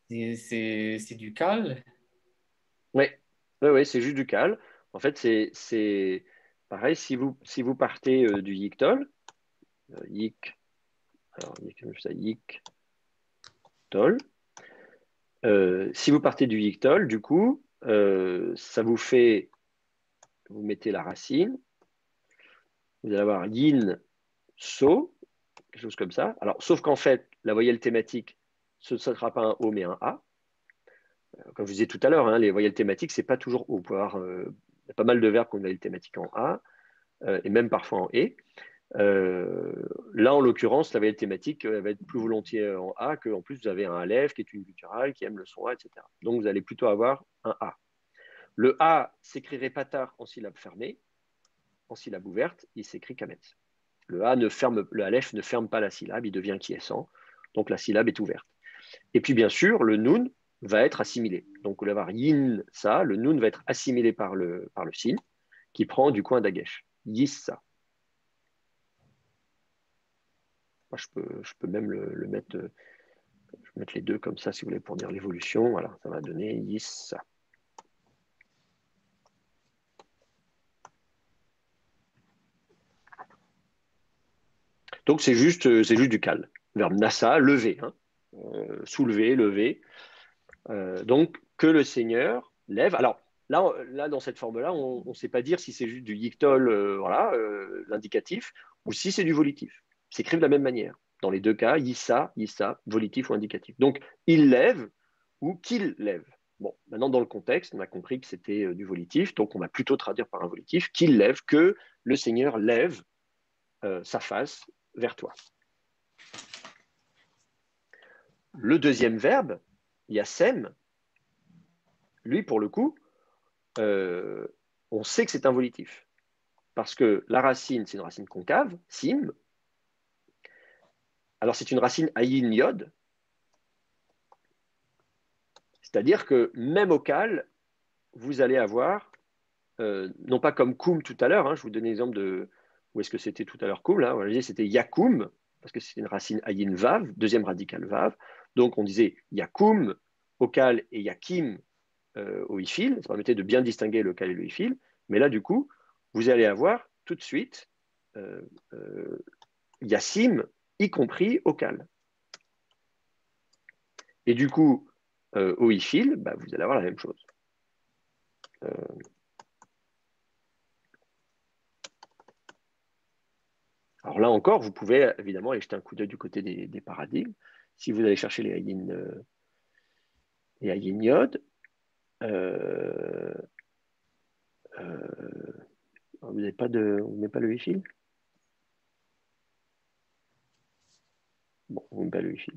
c'est du cal? Oui, ouais, c'est juste du cal. En fait, c'est pareil, si vous partez du Yictol, Yic, alors Yictol, si vous partez du Yictol, du coup, ça vous fait, vous mettez la racine, vous allez avoir Yin, So, quelque chose comme ça. Alors, sauf qu'en fait, la voyelle thématique, ce ne sera pas un O, mais un A. Comme je vous disais tout à l'heure, hein, les voyelles thématiques, c'est pas toujours O. Vous pouvez avoir, il y a pas mal de verbes qui ont une voyelle thématique en A, et même parfois en E. Là, en l'occurrence, la voyelle thématique va être plus volontiers en A, qu'en plus, vous avez un Aleph qui est une gutturale, qui aime le son A, etc. Donc, vous allez plutôt avoir un A. Le A s'écrirait pas tard en syllabe fermée, en syllabe ouverte, il s'écrit Kametz. Le Aleph ne ferme pas la syllabe, il devient quiescent, donc la syllabe est ouverte. Et puis, bien sûr, le Nun va être assimilé. Donc, vous allez avoir Yin, ça, le Nun va être assimilé par le Sin, qui prend du coup un Dagesh. Yissa. Moi, je peux même le mettre, je vais mettre les deux comme ça, si vous voulez, pour dire l'évolution. Voilà, ça va donner Yissa. Donc, c'est juste du cal. Verbe nassa, lever. Hein. Soulever, lever. Donc, que le Seigneur lève. Alors, là dans cette forme-là, on ne sait pas dire si c'est juste du yictol, voilà, l'indicatif, ou si c'est du volitif. S'écrit de la même manière. Dans les deux cas, yissa, volitif ou indicatif. Donc, il lève ou qu'il lève. Bon, maintenant, dans le contexte, on a compris que c'était du volitif, donc on va plutôt traduire par un volitif, qu'il lève, que le Seigneur lève sa face vers toi. Le deuxième verbe, yassem, lui, pour le coup, on sait que c'est un volitif. Parce que la racine, c'est une racine concave, sim. Alors, c'est une racine ayin yod. C'est-à-dire que même au cal, vous allez avoir, non pas comme koum tout à l'heure, hein, je vous donnais l'exemple de où est-ce que c'était tout à l'heure koum, là, on disait c'était yakoum, parce que c'est une racine ayin vav, deuxième radicale vav. Donc, on disait yakoum au cal et yakim au ifil. Ça permettait de bien distinguer le cal et le ifil. Mais là, du coup, vous allez avoir tout de suite Yassim, y compris au cal. Et du coup, au ifil, bah, vous allez avoir la même chose. Alors là encore, vous pouvez évidemment aller jeter un coup d'œil du côté des paradigmes. si vous allez chercher les ayin yod, vous n'avez pas le Wi-Fi? Bon, vous n'avez pas le Wi-Fi.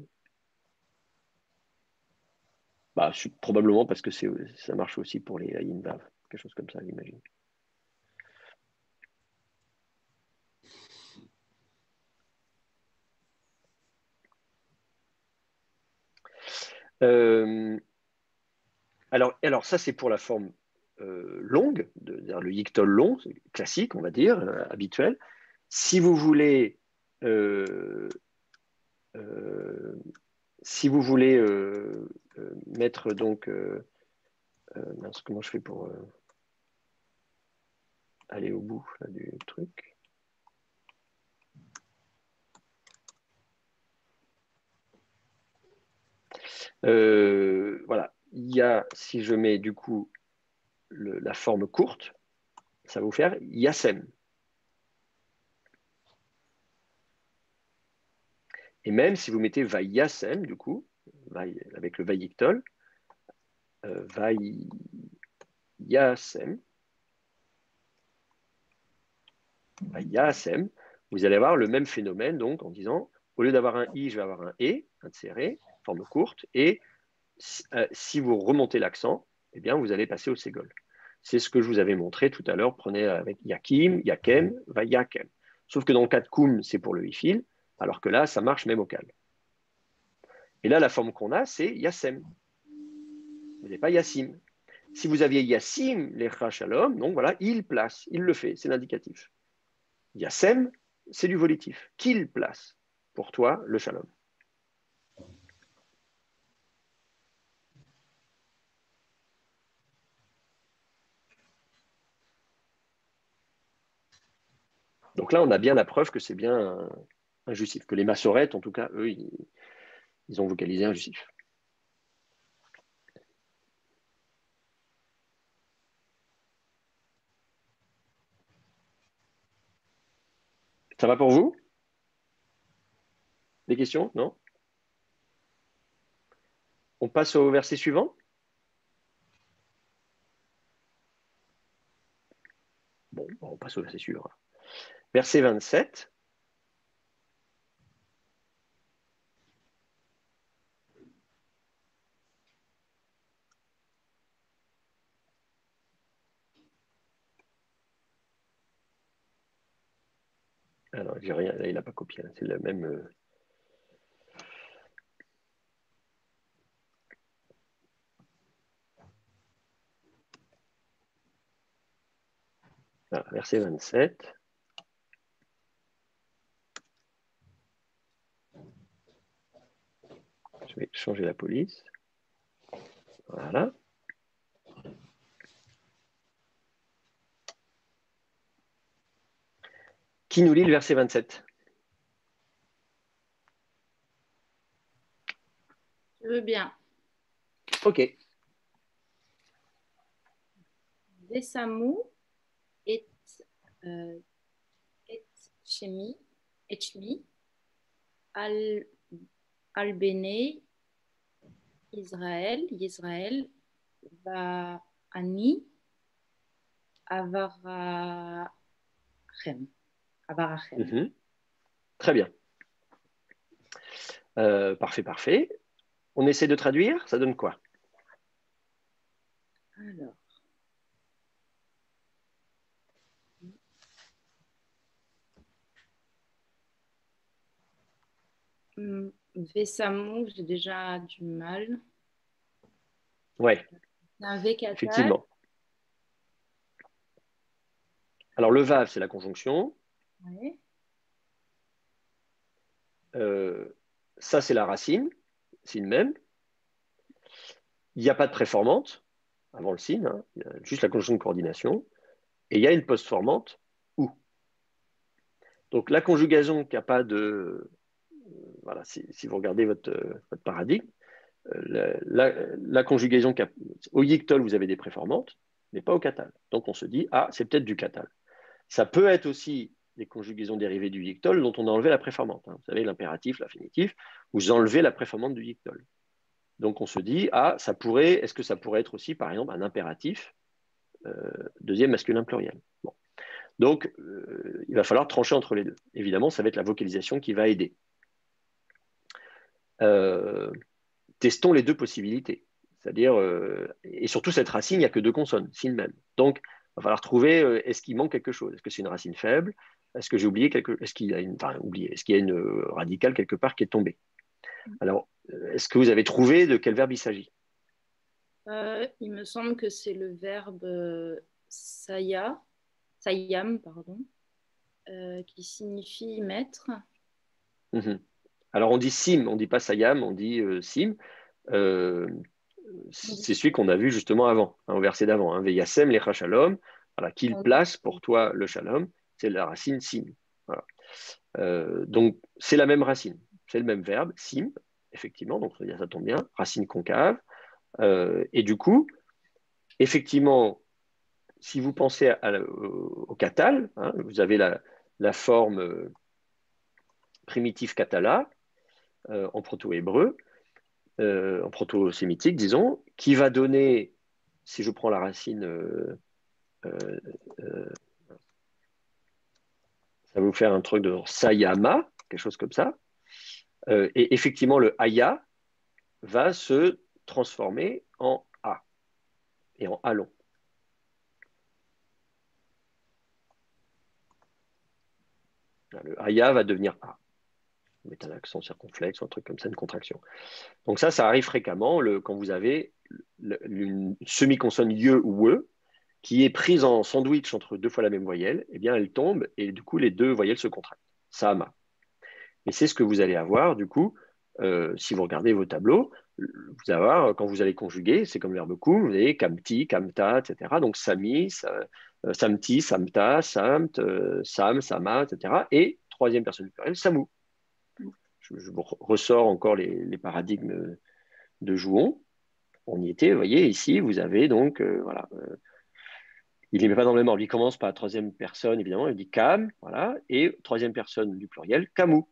Bah, probablement parce que ça marche aussi pour les ayin vav, quelque chose comme ça, j'imagine. Alors ça, c'est pour la forme longue, le yictol long, classique, on va dire, habituel. Si vous voulez, mettre donc, mince, comment je fais pour aller au bout là, du truc? Voilà, il y a, si je mets du coup la forme courte, ça va vous faire Yasem. Et même si vous mettez Vayasem, du coup, avec le Vayiktol, Vayasem, vous allez avoir le même phénomène, donc, en disant, au lieu d'avoir un I, je vais avoir un E, un tséré, forme courte, et si vous remontez l'accent, eh bien, vous allez passer au ségol. C'est ce que je vous avais montré tout à l'heure. Prenez avec Yakim, Yakem, Vayakem. Sauf que dans le cas de Koum, c'est pour le ifil, alors que là, ça marche même au cal. Et là, la forme qu'on a, c'est Yassem. Vous n'avez pas Yassim. Si vous aviez Yassim, les Shalom, donc voilà, il place, il le fait, c'est l'indicatif. Yassem, c'est du volitif. Qu'il place pour toi le Shalom. Donc là, on a bien la preuve que c'est bien un justif, que les massorettes, en tout cas, eux, ils ont vocalisé un justif. Ça va pour vous? Des questions? Non? On passe au verset suivant? Bon, on passe au verset suivant. Verset 27. Alors, j'ai rien, là, il n'a pas copié. C'est le même. Voilà, verset 27. Je vais changer la police. Voilà. Qui nous lit le verset 27? Je veux bien. Ok. Vesamu et Shemi al Bene Israël va Ani Avarachem. Très bien. Parfait, parfait. On essaie de traduire, ça donne quoi? Alors. Vesamu, j'ai déjà du mal. Ouais. C'est un V4. Effectivement. Alors, le Vav, c'est la conjonction. Ouais. Ça, c'est la racine, signe même. Il n'y a pas de préformante avant le signe, hein. Il y a juste la conjonction de coordination. Et il y a une postformante ou. Donc, la conjugaison qui n'a pas de. Voilà, si vous regardez votre paradigme, la conjugaison au yictol, vous avez des préformantes, mais pas au katal. Donc, on se dit, ah, c'est peut-être du katal. Ça peut être aussi les conjugaisons dérivées du dictol dont on a enlevé la préformante. Vous savez, l'impératif, l'infinitif, vous enlevez la préformante du dictol. Donc on se dit, est-ce que ça pourrait être aussi, par exemple, un impératif, deuxième masculin pluriel. Bon. Donc, il va falloir trancher entre les deux. Évidemment, ça va être la vocalisation qui va aider. Testons les deux possibilités. C'est-à-dire, et surtout cette racine, il n'y a que deux consonnes, sin même. Donc, il va falloir trouver, est-ce qu'il manque quelque chose? Est-ce que c'est une racine faible? Est-ce que j'ai oublié est-ce qu'il y a est-ce qu'il y a une radicale quelque part qui est tombée? Alors, est-ce que vous avez trouvé de quel verbe il s'agit? Il me semble que c'est le verbe sayam, pardon, qui signifie mettre. Alors, on dit sim, on ne dit pas sayam, on dit sim. C'est celui qu'on a vu justement avant, au verset d'avant. Veyasem lecha shalom, voilà, qu'il place pour toi le shalom, c'est la racine sim. Voilà. Donc, c'est la même racine, c'est le même verbe, sim, effectivement, donc ça tombe bien, racine concave. Et du coup, effectivement, si vous pensez au katal, vous avez la forme primitive katala en proto-hébreu, en proto-sémitique, disons, qui va donner, si je prends la racine, ça va vous faire un truc de sayama, quelque chose comme ça. Et effectivement, le aya va se transformer en a et en a long. Le aya va devenir a. On met un accent circonflexe ou un truc comme ça, une contraction. Donc ça arrive fréquemment quand vous avez une semi-consonne ye ou e qui est prise en sandwich entre deux fois la même voyelle, eh bien elle tombe et du coup les deux voyelles se contractent. Sama. Et c'est ce que vous allez avoir du coup si vous regardez vos tableaux. Vous allez avoir, quand vous allez conjuguer, c'est comme le verbe kum, vous avez kamti, kamta, etc. Donc sami, samti, samta, samt, sam, sama, etc. Et troisième personne du pluriel, samu. Je vous ressors encore les paradigmes de Jouon. On y était, vous voyez, ici, vous avez donc, voilà, il ne met pas dans le même ordre. Il commence par la troisième personne, évidemment, il dit kam, voilà, et troisième personne du pluriel, kamu.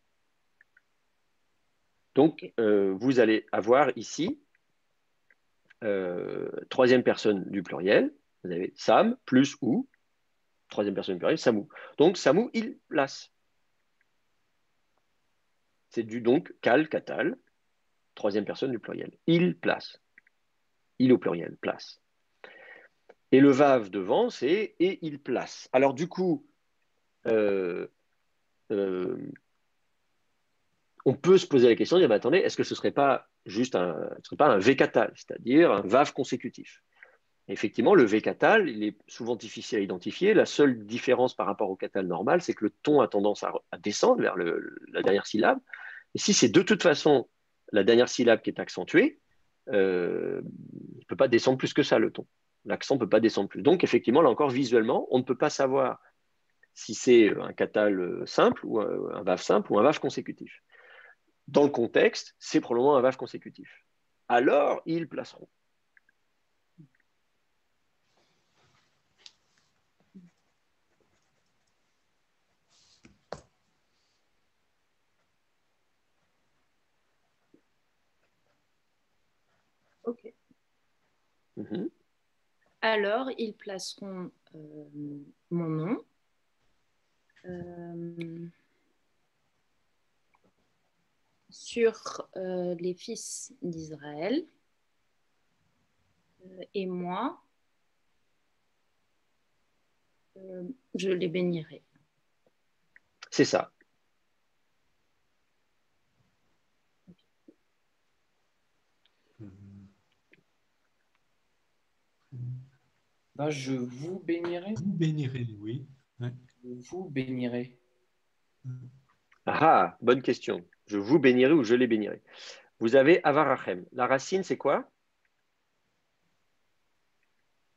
Donc, vous allez avoir ici, troisième personne du pluriel, vous avez sam plus ou, troisième personne du pluriel, samu. Donc, samu, il place. C'est du donc kal, katal, troisième personne du pluriel. Il place. Il au pluriel, place. Et le vav devant, c'est et il place. Alors du coup, on peut se poser la question, dire, attendez, est-ce que ce ne serait pas juste un V-catal, c'est-à-dire un vav consécutif? Et effectivement, le V-catal, il est souvent difficile à identifier. La seule différence par rapport au catal normal, c'est que le ton a tendance à descendre vers la dernière syllabe. Et si c'est de toute façon la dernière syllabe qui est accentuée, il ne peut pas descendre plus que ça, le ton. L'accent ne peut pas descendre plus. Donc, effectivement, là encore, visuellement, on ne peut pas savoir si c'est un catal simple ou un vav simple ou un vav consécutif. Dans le contexte, c'est probablement un vav consécutif. Alors, ils placeront. Ok. Mm-hmm. Alors, ils placeront mon nom. Sur les fils d'Israël et moi, je les bénirai. C'est ça. Bah, je vous bénirai. Vous bénirez, oui. Ouais. Vous bénirai. Ah, bonne question. Je vous bénirai ou je les bénirai. Vous avez avarachem. La racine, c'est quoi?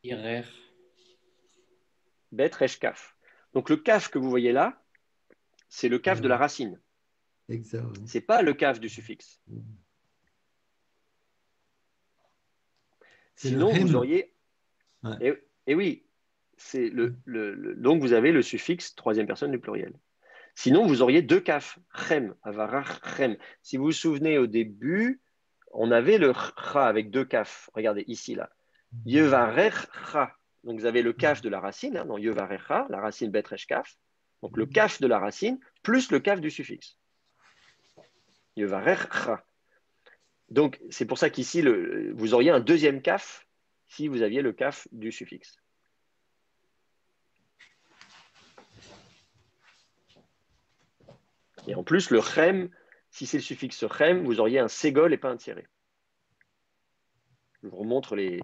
Irer. Bet resh kaf. Donc le kaf que vous voyez là, c'est le kaf de la racine. Exact. Oui. Ce n'est pas le kaf du suffixe. C'est Sinon, le hem. vous auriez. Ouais. Et oui, donc vous avez le suffixe troisième personne du pluriel. Sinon, vous auriez deux kaf, chem, avarach, chem. Si vous vous souvenez au début, on avait le cha avec deux kaf. Regardez ici, là. Yevarech cha. Donc vous avez le kaf de la racine, hein, dans yevarech cha, la racine betresh kaf. Donc le kaf de la racine plus le kaf du suffixe. Yevarech cha. Donc c'est pour ça qu'ici, vous auriez un deuxième kaf si vous aviez le kaf du suffixe. Et en plus, le chem, si c'est le suffixe chem, vous auriez un ségol et pas un tiré. Je vous remontre les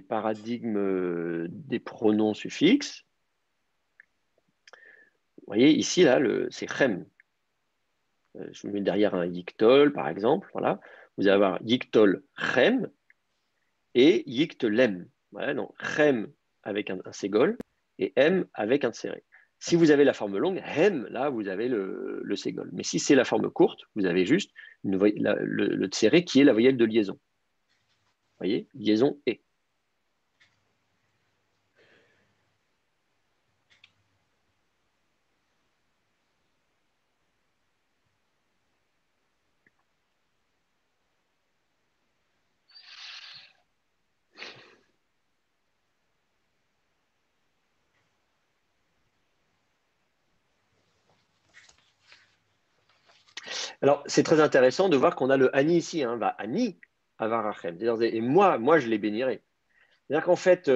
paradigmes des pronoms suffixes. Vous voyez, ici, là, c'est chem. Je vous mets derrière un yiktol, par exemple. Voilà. Vous allez avoir yiktol chem et yiktelem. Voilà, donc chem avec un ségol et m avec un tiré. Si vous avez la forme longue, hem, là, vous avez le ségol. Mais si c'est la forme courte, vous avez juste le tséré qui est la voyelle de liaison. Vous voyez, liaison et. Alors, c'est très intéressant de voir qu'on a le Ani ici, hein, va Ani avarachem. Et moi, je les bénirai. C'est-à-dire qu'en fait,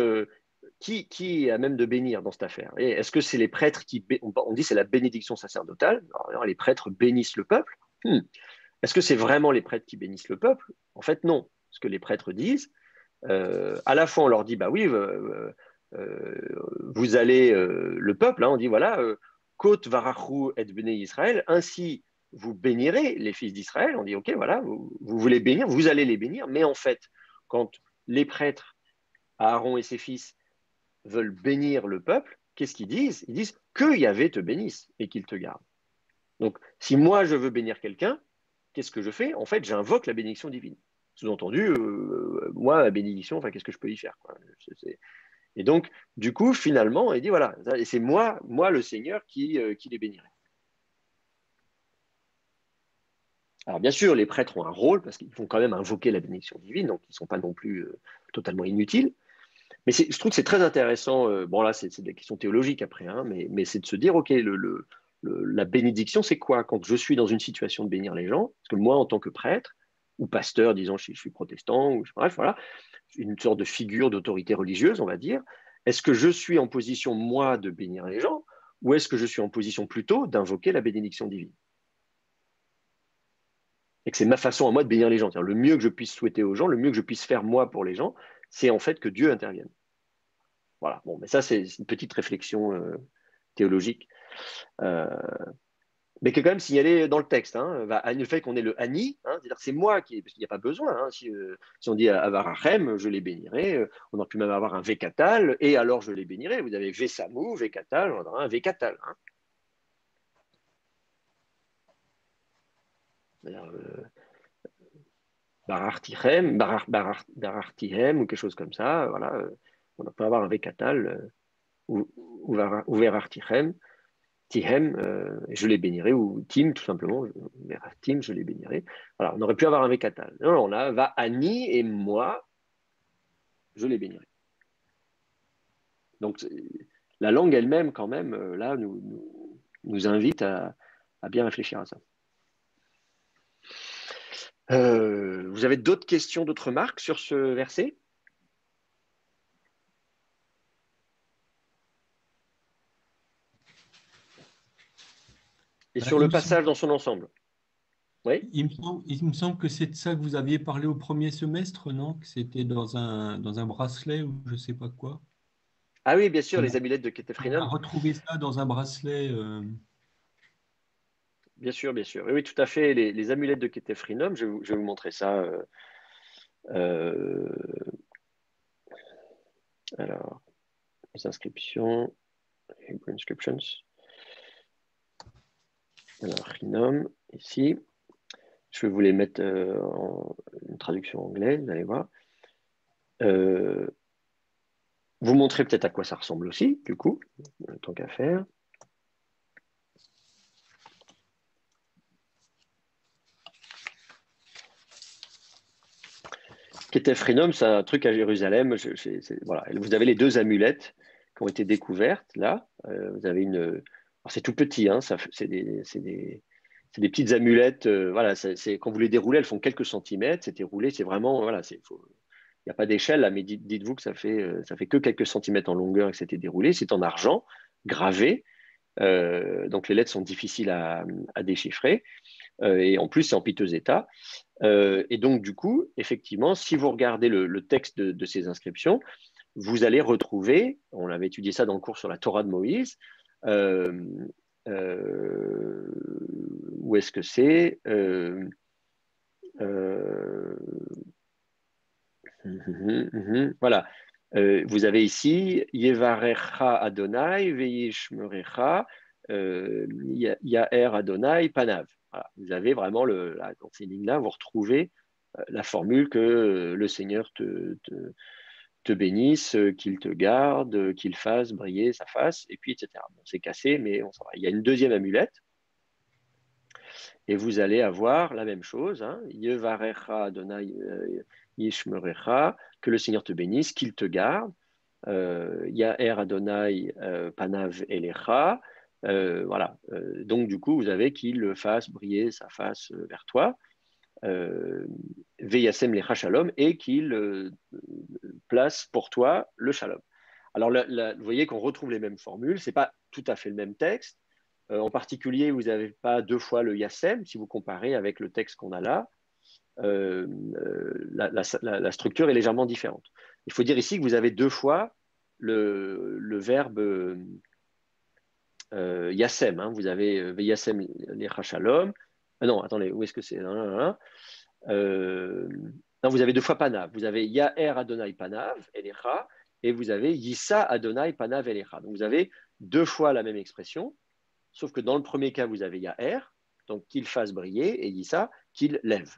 qui a même de bénir dans cette affaire? Est-ce que c'est les prêtres qui... On dit c'est la bénédiction sacerdotale. Alors, les prêtres bénissent le peuple. Est-ce que c'est vraiment les prêtres qui bénissent le peuple? En fait, non. Ce que les prêtres disent, à la fois on leur dit, bah oui, vous allez, le peuple, hein, on dit, voilà, Kot varachou et bnei Israël, ainsi vous bénirez les fils d'Israël. On dit, ok, voilà, vous voulez bénir, vous allez les bénir. Mais en fait, quand les prêtres, Aaron et ses fils, veulent bénir le peuple, qu'est-ce qu'ils disent? Ils disent que Yahvé te bénisse et qu'il te garde. Donc, si moi je veux bénir quelqu'un, qu'est-ce que je fais? En fait, j'invoque la bénédiction divine. Sous-entendu, moi, la bénédiction, enfin, qu'est-ce que je peux y faire, quoi? Et donc, du coup, finalement, il dit, voilà, c'est moi le Seigneur qui les bénirait. Alors, bien sûr, les prêtres ont un rôle parce qu'ils vont quand même invoquer la bénédiction divine, donc ils ne sont pas non plus totalement inutiles. Mais je trouve que c'est très intéressant. Bon, là, c'est des questions théologiques après, hein, mais c'est de se dire, OK, la bénédiction, c'est quoi quand je suis dans une situation de bénir les gens? Parce que moi, en tant que prêtre ou pasteur, disons, je suis protestant, ou bref, voilà, une sorte de figure d'autorité religieuse, on va dire. Est-ce que je suis en position, moi, de bénir les gens, ou est-ce que je suis en position plutôt d'invoquer la bénédiction divine? Et que c'est ma façon à moi de bénir les gens. C'est-à-dire, le mieux que je puisse souhaiter aux gens, le mieux que je puisse faire moi pour les gens, c'est en fait que Dieu intervienne. Voilà, bon, mais ça, c'est une petite réflexion théologique. Mais qui est quand même signalé dans le texte. Hein, le fait qu'on ait le Ani, hein, c'est-à-dire c'est moi qui, parce qu'il n'y a pas besoin. Hein, si on dit Avarachem, je les bénirai. On aurait pu même avoir un Vekatal, et alors je les bénirai. Vous avez Vesamou, Vekatal, on aura un Vekatal. Hein. Barartichem, Barartihem, ou quelque chose comme ça. Voilà, on peut avoir un Vekatal, ou Verartichem. Tihem, je les bénirai, ou Tim, tout simplement, Tim, je les bénirai. Voilà, on aurait pu avoir un Vekatal. Non, on a va Ani et moi, je les bénirai. Donc, la langue elle-même, quand même, là, nous invite à bien réfléchir à ça. Vous avez d'autres questions, d'autres remarques sur ce verset? Et sur le passage dans son ensemble? Oui. Il me semble que c'est de ça que vous aviez parlé au premier semestre, non? Que c'était dans un bracelet ou je ne sais pas quoi. Ah oui, bien sûr, les amulettes de Ketefrinam. On a retrouvé ça dans un bracelet. Bien sûr, bien sûr. Oui, tout à fait. Les amulettes de Ketefrinam, je vais vous montrer ça. Alors, les inscriptions, Hebrew Inscriptions. Alors, Rinam, ici. Je vais vous les mettre en une traduction anglaise, vous allez voir. vous montrer peut-être à quoi ça ressemble aussi, du coup, tant qu'à faire. Ketefrinum, c'est un truc à Jérusalem. Voilà. Vous avez les deux amulettes qui ont été découvertes là. Vous avez une. Alors c'est tout petit, hein, c'est des petites amulettes. Voilà, quand vous les déroulez, elles font quelques centimètres. C'est déroulé, c'est vraiment. Voilà, il n'y a pas d'échelle là, mais dites-vous que ça fait que quelques centimètres en longueur et que c'était déroulé. C'est en argent, gravé. Donc les lettres sont difficiles à déchiffrer. Et en plus, c'est en piteux état. Et donc, du coup, effectivement, si vous regardez le texte de ces inscriptions, vous allez retrouver, on avait étudié ça dans le cours sur la Torah de Moïse, euh, où est-ce que c'est voilà. Vous avez ici Yevarecha Adonai Veishmerecha Yaer Adonai Panav. Voilà. Vous avez vraiment dans ces lignes-là, vous retrouvez la formule que le Seigneur te bénisse, qu'il te garde, qu'il fasse briller sa face, et puis etc. Bon, c'est cassé, mais on s'en va. Il y a une deuxième amulette, et vous allez avoir la même chose, hein, Yevarecha Adonai Yishmerecha, que le Seigneur te bénisse, qu'il te garde, Yaer Adonai Panav Elecha, voilà. Donc du coup, vous avez qu'il fasse briller sa face vers toi, Veyasem Lecha Shalom, et qu'il place pour toi le Shalom. Alors vous voyez qu'on retrouve les mêmes formules, c'est pas tout à fait le même texte. En particulier, vous n'avez pas deux fois le Yasem, si vous comparez avec le texte qu'on a là. La structure est légèrement différente. Il faut dire ici que vous avez deux fois le verbe Yasem. Hein. Vous avez Yasem Lecha Shalom. Non, attendez, où est-ce que c'est? Non, vous avez deux fois Panav. Vous avez Yaer Adonai Panav, Elecha, et vous avez Yissa Adonai Panav, Elecha. Donc vous avez deux fois la même expression, sauf que dans le premier cas, vous avez Yaer, donc qu'il fasse briller, et Yissa, qu'il lève.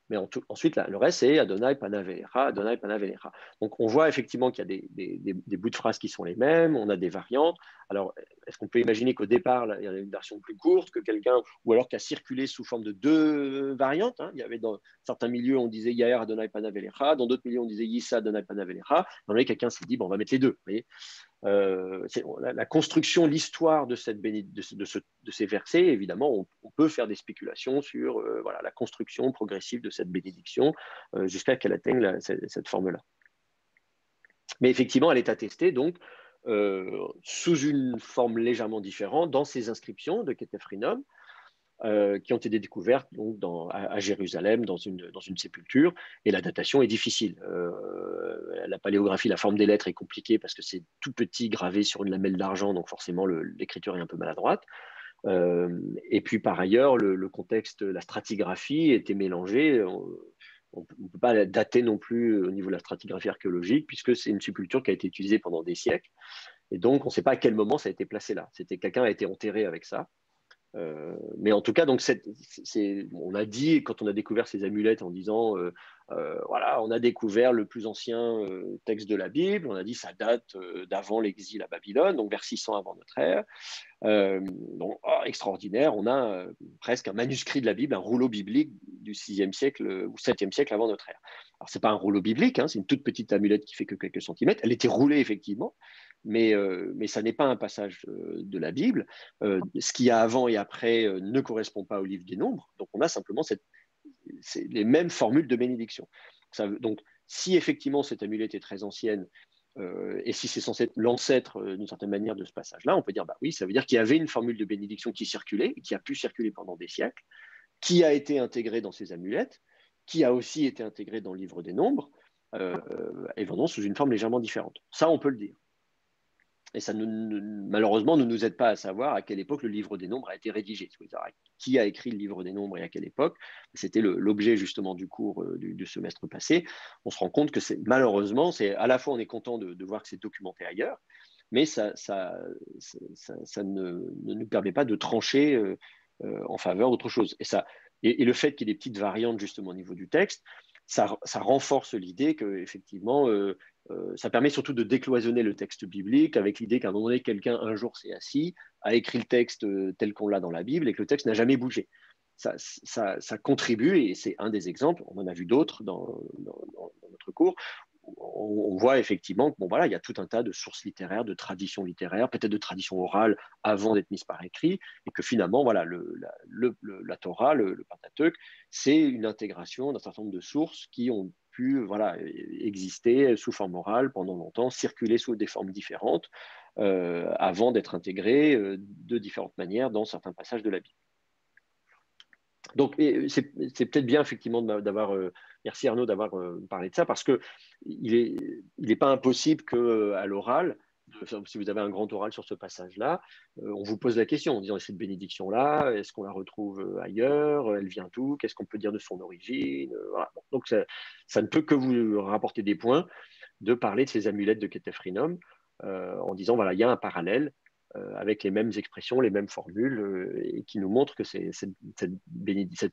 Mais ensuite, là, le reste, c'est Adonai Panav Elecha, Adonai Panav Elecha. Donc on voit effectivement qu'il y a des bouts de phrases qui sont les mêmes, on a des variantes. Alors, est-ce qu'on peut imaginer qu'au départ, là, il y a une version plus courte que quelqu'un, ou alors qui a circulé sous forme de deux variantes, hein. Il y avait dans certains milieux, on disait Yair Adonai Panav Elecha, dans d'autres milieux, on disait Yissa Adonai Panav Elecha. Dans les quelqu'un s'est dit, bon, on va mettre les deux. Vous voyez, la construction, l'histoire de ces versets, évidemment, on peut faire des spéculations sur voilà, la construction progressive de cette bénédiction jusqu'à qu'elle atteigne cette forme-là. Mais effectivement, elle est attestée donc sous une forme légèrement différente dans ces inscriptions de Ketefrinum qui ont été découvertes donc, à Jérusalem dans une sépulture, et la datation est difficile. La paléographie, la forme des lettres est compliquée parce que c'est tout petit gravé sur une lamelle d'argent, donc forcément l'écriture est un peu maladroite. Et puis par ailleurs, le contexte, la stratigraphie était mélangée. On ne peut pas la dater non plus au niveau de la stratigraphie archéologique, puisque c'est une sépulture qui a été utilisée pendant des siècles. Et donc, on ne sait pas à quel moment ça a été placé là. Quelqu'un a été enterré avec ça. Mais en tout cas, donc on a dit, quand on a découvert ces amulettes en disant, voilà, on a découvert le plus ancien texte de la Bible, on a dit ça date d'avant l'exil à Babylone, donc vers 600 avant notre ère. Donc, extraordinaire, on a presque un manuscrit de la Bible, un rouleau biblique du 6e siècle ou 7e siècle avant notre ère. Alors, ce n'est pas un rouleau biblique, hein, c'est une toute petite amulette qui fait que quelques centimètres. Elle était roulée, effectivement, mais ça n'est pas un passage de la Bible. Ce qu'il y a avant et après ne correspond pas au livre des Nombres. Donc, on a simplement les mêmes formules de bénédiction. Donc, si effectivement cette amulette est très ancienne, et si c'est censé être l'ancêtre d'une certaine manière de ce passage-là, on peut dire, bah oui, ça veut dire qu'il y avait une formule de bénédiction qui circulait, qui a pu circuler pendant des siècles, qui a été intégrée dans ces amulettes, qui a aussi été intégrée dans le livre des Nombres, et vraiment sous une forme légèrement différente. Ça, on peut le dire. Et ça, malheureusement, ne nous aide pas à savoir à quelle époque le livre des Nombres a été rédigé. Qui a écrit le livre des Nombres et à quelle époque? C'était l'objet justement du cours du semestre passé. On se rend compte que malheureusement, à la fois on est content de voir que c'est documenté ailleurs, mais ça ne nous permet pas de trancher en faveur d'autre chose. Et le fait qu'il y ait des petites variantes justement au niveau du texte, ça renforce l'idée que effectivement, ça permet surtout de décloisonner le texte biblique avec l'idée qu'à un moment donné, quelqu'un un jour s'est assis, a écrit le texte tel qu'on l'a dans la Bible et que le texte n'a jamais bougé. Ça contribue, et c'est un des exemples, on en a vu d'autres dans notre cours. On voit effectivement que bon, voilà, il y a tout un tas de sources littéraires, de traditions littéraires, peut-être de traditions orales avant d'être mises par écrit, et que finalement, voilà, la Torah, le Pentateuque, c'est une intégration d'un certain nombre de sources qui ont pu voilà, exister sous forme orale pendant longtemps, circuler sous des formes différentes, avant d'être intégrées de différentes manières dans certains passages de la Bible. Donc, c'est peut-être bien, effectivement, d'avoir. Merci Arnaud d'avoir parlé de ça, parce qu'il n'est pas impossible qu'à l'oral, si vous avez un grand oral sur ce passage-là, on vous pose la question en disant cette bénédiction-là, est-ce qu'on la retrouve ailleurs? Elle vient d'où? Qu'est-ce qu'on peut dire de son origine? Voilà. Donc, ça ne peut que vous rapporter des points de parler de ces amulettes de Ketefrinum en disant voilà, il y a un parallèle avec les mêmes expressions, les mêmes formules, et qui nous montrent que cette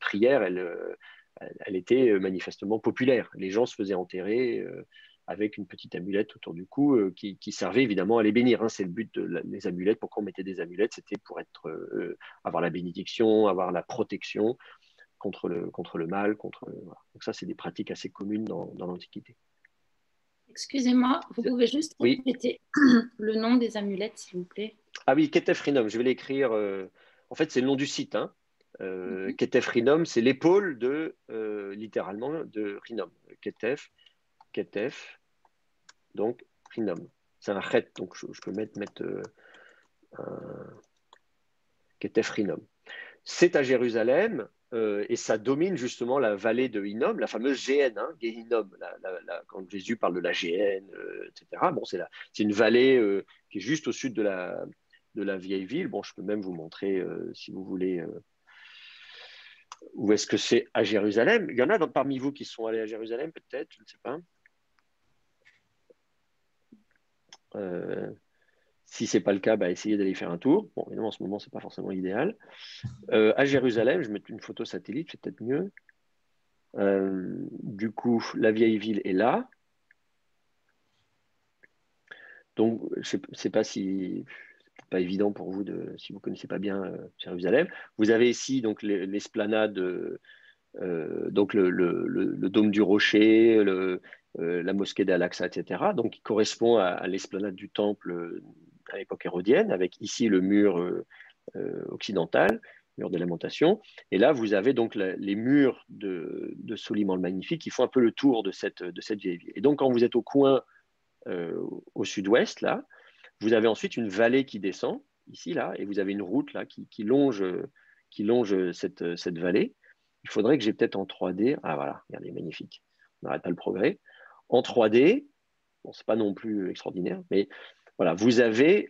prière, elle était manifestement populaire. Les gens se faisaient enterrer avec une petite amulette autour du cou qui servait évidemment à les bénir. Hein. C'est le but des amulettes. Pourquoi on mettait des amulettes? C'était pour avoir la bénédiction, avoir la protection contre le mal. Voilà. Donc ça, c'est des pratiques assez communes dans l'Antiquité. Excusez-moi, vous pouvez juste Oui. répéter le nom des amulettes, s'il vous plaît? Ah oui, Ketefrinum, je vais l'écrire. En fait, c'est le nom du site. Hein. Ketefrinum, c'est l'épaule littéralement, de Rhinum. Ketef, donc Rhinum. C'est un chet, donc je peux mettre Ketefrinum. C'est à Jérusalem et ça domine justement la vallée de Hinnom, la fameuse Géhenne, hein, Gehinnom, quand Jésus parle de la Géhenne, etc. Bon, c'est une vallée qui est juste au sud de la vieille ville. Bon, je peux même vous montrer, si vous voulez, où est-ce que c'est à Jérusalem. Il y en a parmi vous qui sont allés à Jérusalem, peut-être, je ne sais pas. Si ce n'est pas le cas, essayez d'aller faire un tour. Bon, évidemment, en ce moment, ce n'est pas forcément idéal. À Jérusalem, je vais mettre une photo satellite, c'est peut-être mieux. Du coup, la vieille ville est là. Donc, c'est pas pas évident pour vous si vous connaissez pas bien Jérusalem. Vous avez ici donc l'esplanade, donc le dôme du rocher, la mosquée d'Al-Aqsa, etc. Donc, qui correspond à l'esplanade du temple à l'époque hérodienne, avec ici le mur occidental, mur des lamentations. Et là, vous avez donc les murs de Soliman le Magnifique qui font un peu le tour de cette vieille ville. Et donc, quand vous êtes au coin au sud-ouest, là, vous avez ensuite une vallée qui descend, ici, là, et vous avez une route là, qui longe cette vallée. Il faudrait que j'ai peut-être en 3D. Ah voilà, regardez, magnifique. On n'arrête pas le progrès. En 3D, bon, c'est pas non plus extraordinaire, mais voilà, vous avez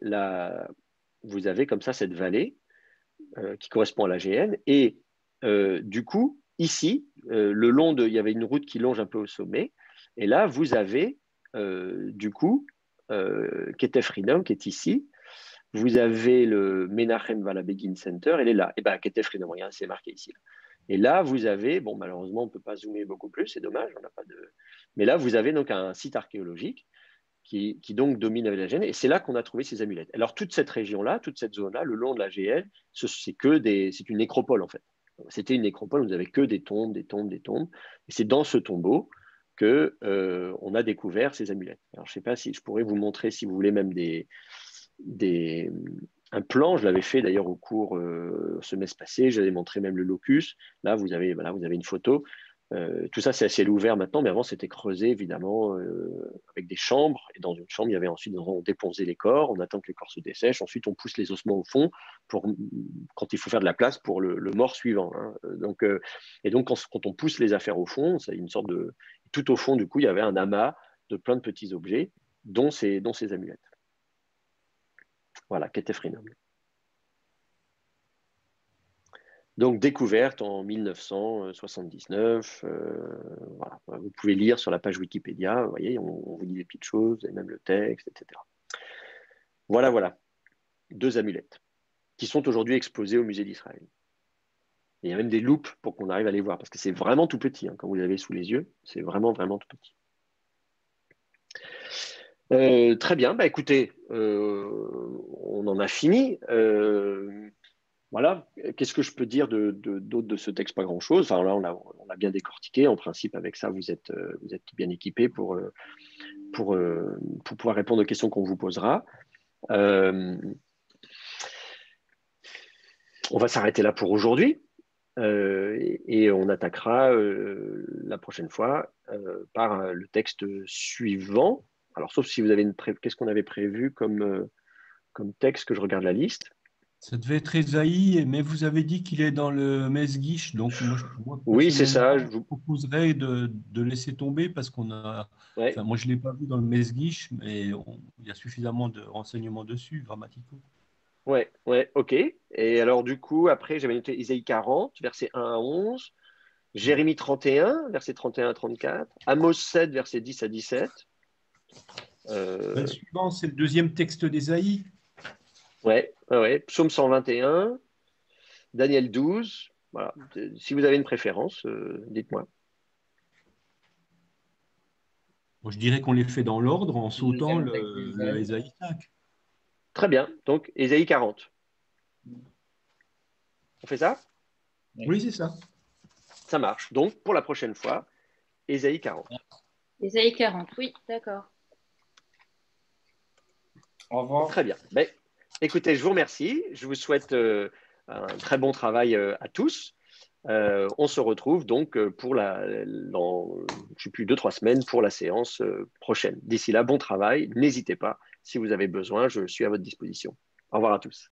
comme ça cette vallée qui correspond à la GN. Et du coup, ici, il y avait une route qui longe un peu au sommet. Et là, vous avez du coup Ketefrinum qui est ici. Vous avez le Menachem Valabegin Center, elle est là. Et bien, Ketefrinum, regarde, c'est marqué ici. Là. Et là, vous avez, bon, malheureusement, on ne peut pas zoomer beaucoup plus, c'est dommage, on n'a pas de. Mais là, vous avez donc un site archéologique qui donc domine la GN, et c'est là qu'on a trouvé ces amulettes. Alors, toute cette région-là, toute cette zone-là, le long de la GN, c'est une nécropole, en fait. C'était une nécropole, vous n'avez que des tombes, des tombes, des tombes. Et c'est dans ce tombeau qu'on a découvert ces amulettes. Alors, je ne sais pas si je pourrais vous montrer, si vous voulez, même un plan. Je l'avais fait d'ailleurs au cours semestre passé. J'avais montré même le locus. Là, vous avez une photo. Tout ça, c'est à ciel ouvert maintenant, mais avant, c'était creusé, évidemment, avec des chambres. Et dans une chambre, il y avait ensuite, on déposait les corps, on attend que les corps se dessèchent. Ensuite, on pousse les ossements au fond quand il faut faire de la place pour le mort suivant. Hein. Et donc, quand on pousse les affaires au fond, c'est une sorte de. Tout au fond, du coup, il y avait un amas de plein de petits objets, dont ces amulettes. Voilà, Ketefrinum. Donc, découverte en 1979. Voilà. Vous pouvez lire sur la page Wikipédia. Vous voyez, on vous dit des petites choses, et même le texte, etc. Voilà. 2 amulettes qui sont aujourd'hui exposées au musée d'Israël. Il y a même des loupes pour qu'on arrive à les voir, parce que c'est vraiment tout petit. Hein, quand vous l'avez sous les yeux, c'est vraiment, vraiment tout petit. Très bien. Bah, écoutez, on en a fini. Voilà. Qu'est-ce que je peux dire d'autre de ce texte? Pas grand-chose. Enfin, là, on a bien décortiqué. En principe, avec ça, vous êtes bien équipés pour pouvoir répondre aux questions qu'on vous posera. On va s'arrêter là pour aujourd'hui. Et on attaquera la prochaine fois par le texte suivant. Alors, sauf si vous avez qu'est-ce qu'on avait prévu comme texte, que je regarde la liste. Ça devait être Ésaïe, mais vous avez dit qu'il est dans le Mesguich, donc moi Oui, c'est ça. personnellement, je vous proposerais de laisser tomber parce qu'on a. Ouais. Enfin, moi, je ne l'ai pas vu dans le Mesguich, mais il y a suffisamment de renseignements dessus, grammaticaux. Ouais, ok. Et alors, du coup, après, j'avais noté Isaïe 40, versets 1 à 11, Jérémie 31, versets 31 à 34, Amos 7, versets 10 à 17. Le suivant, c'est le deuxième texte d'Ésaïe. Ouais. Psaume 121, Daniel 12. Voilà. Si vous avez une préférence, dites-moi. Bon, je dirais qu'on les fait dans l'ordre en sautant deuxième texte le d'Ésaïe. Ésaïe 5. Très bien. Donc, Ésaïe 40. On fait ça? Oui, c'est ça. Ça marche. Donc, pour la prochaine fois, Ésaïe 40. Ésaïe 40, oui, d'accord. Au revoir. Très bien. Ben, écoutez, je vous remercie. Je vous souhaite un très bon travail à tous. On se retrouve donc dans, je sais plus, 2-3 semaines pour la séance prochaine. D'ici là, bon travail. N'hésitez pas. Si vous avez besoin, je suis à votre disposition. Au revoir à tous.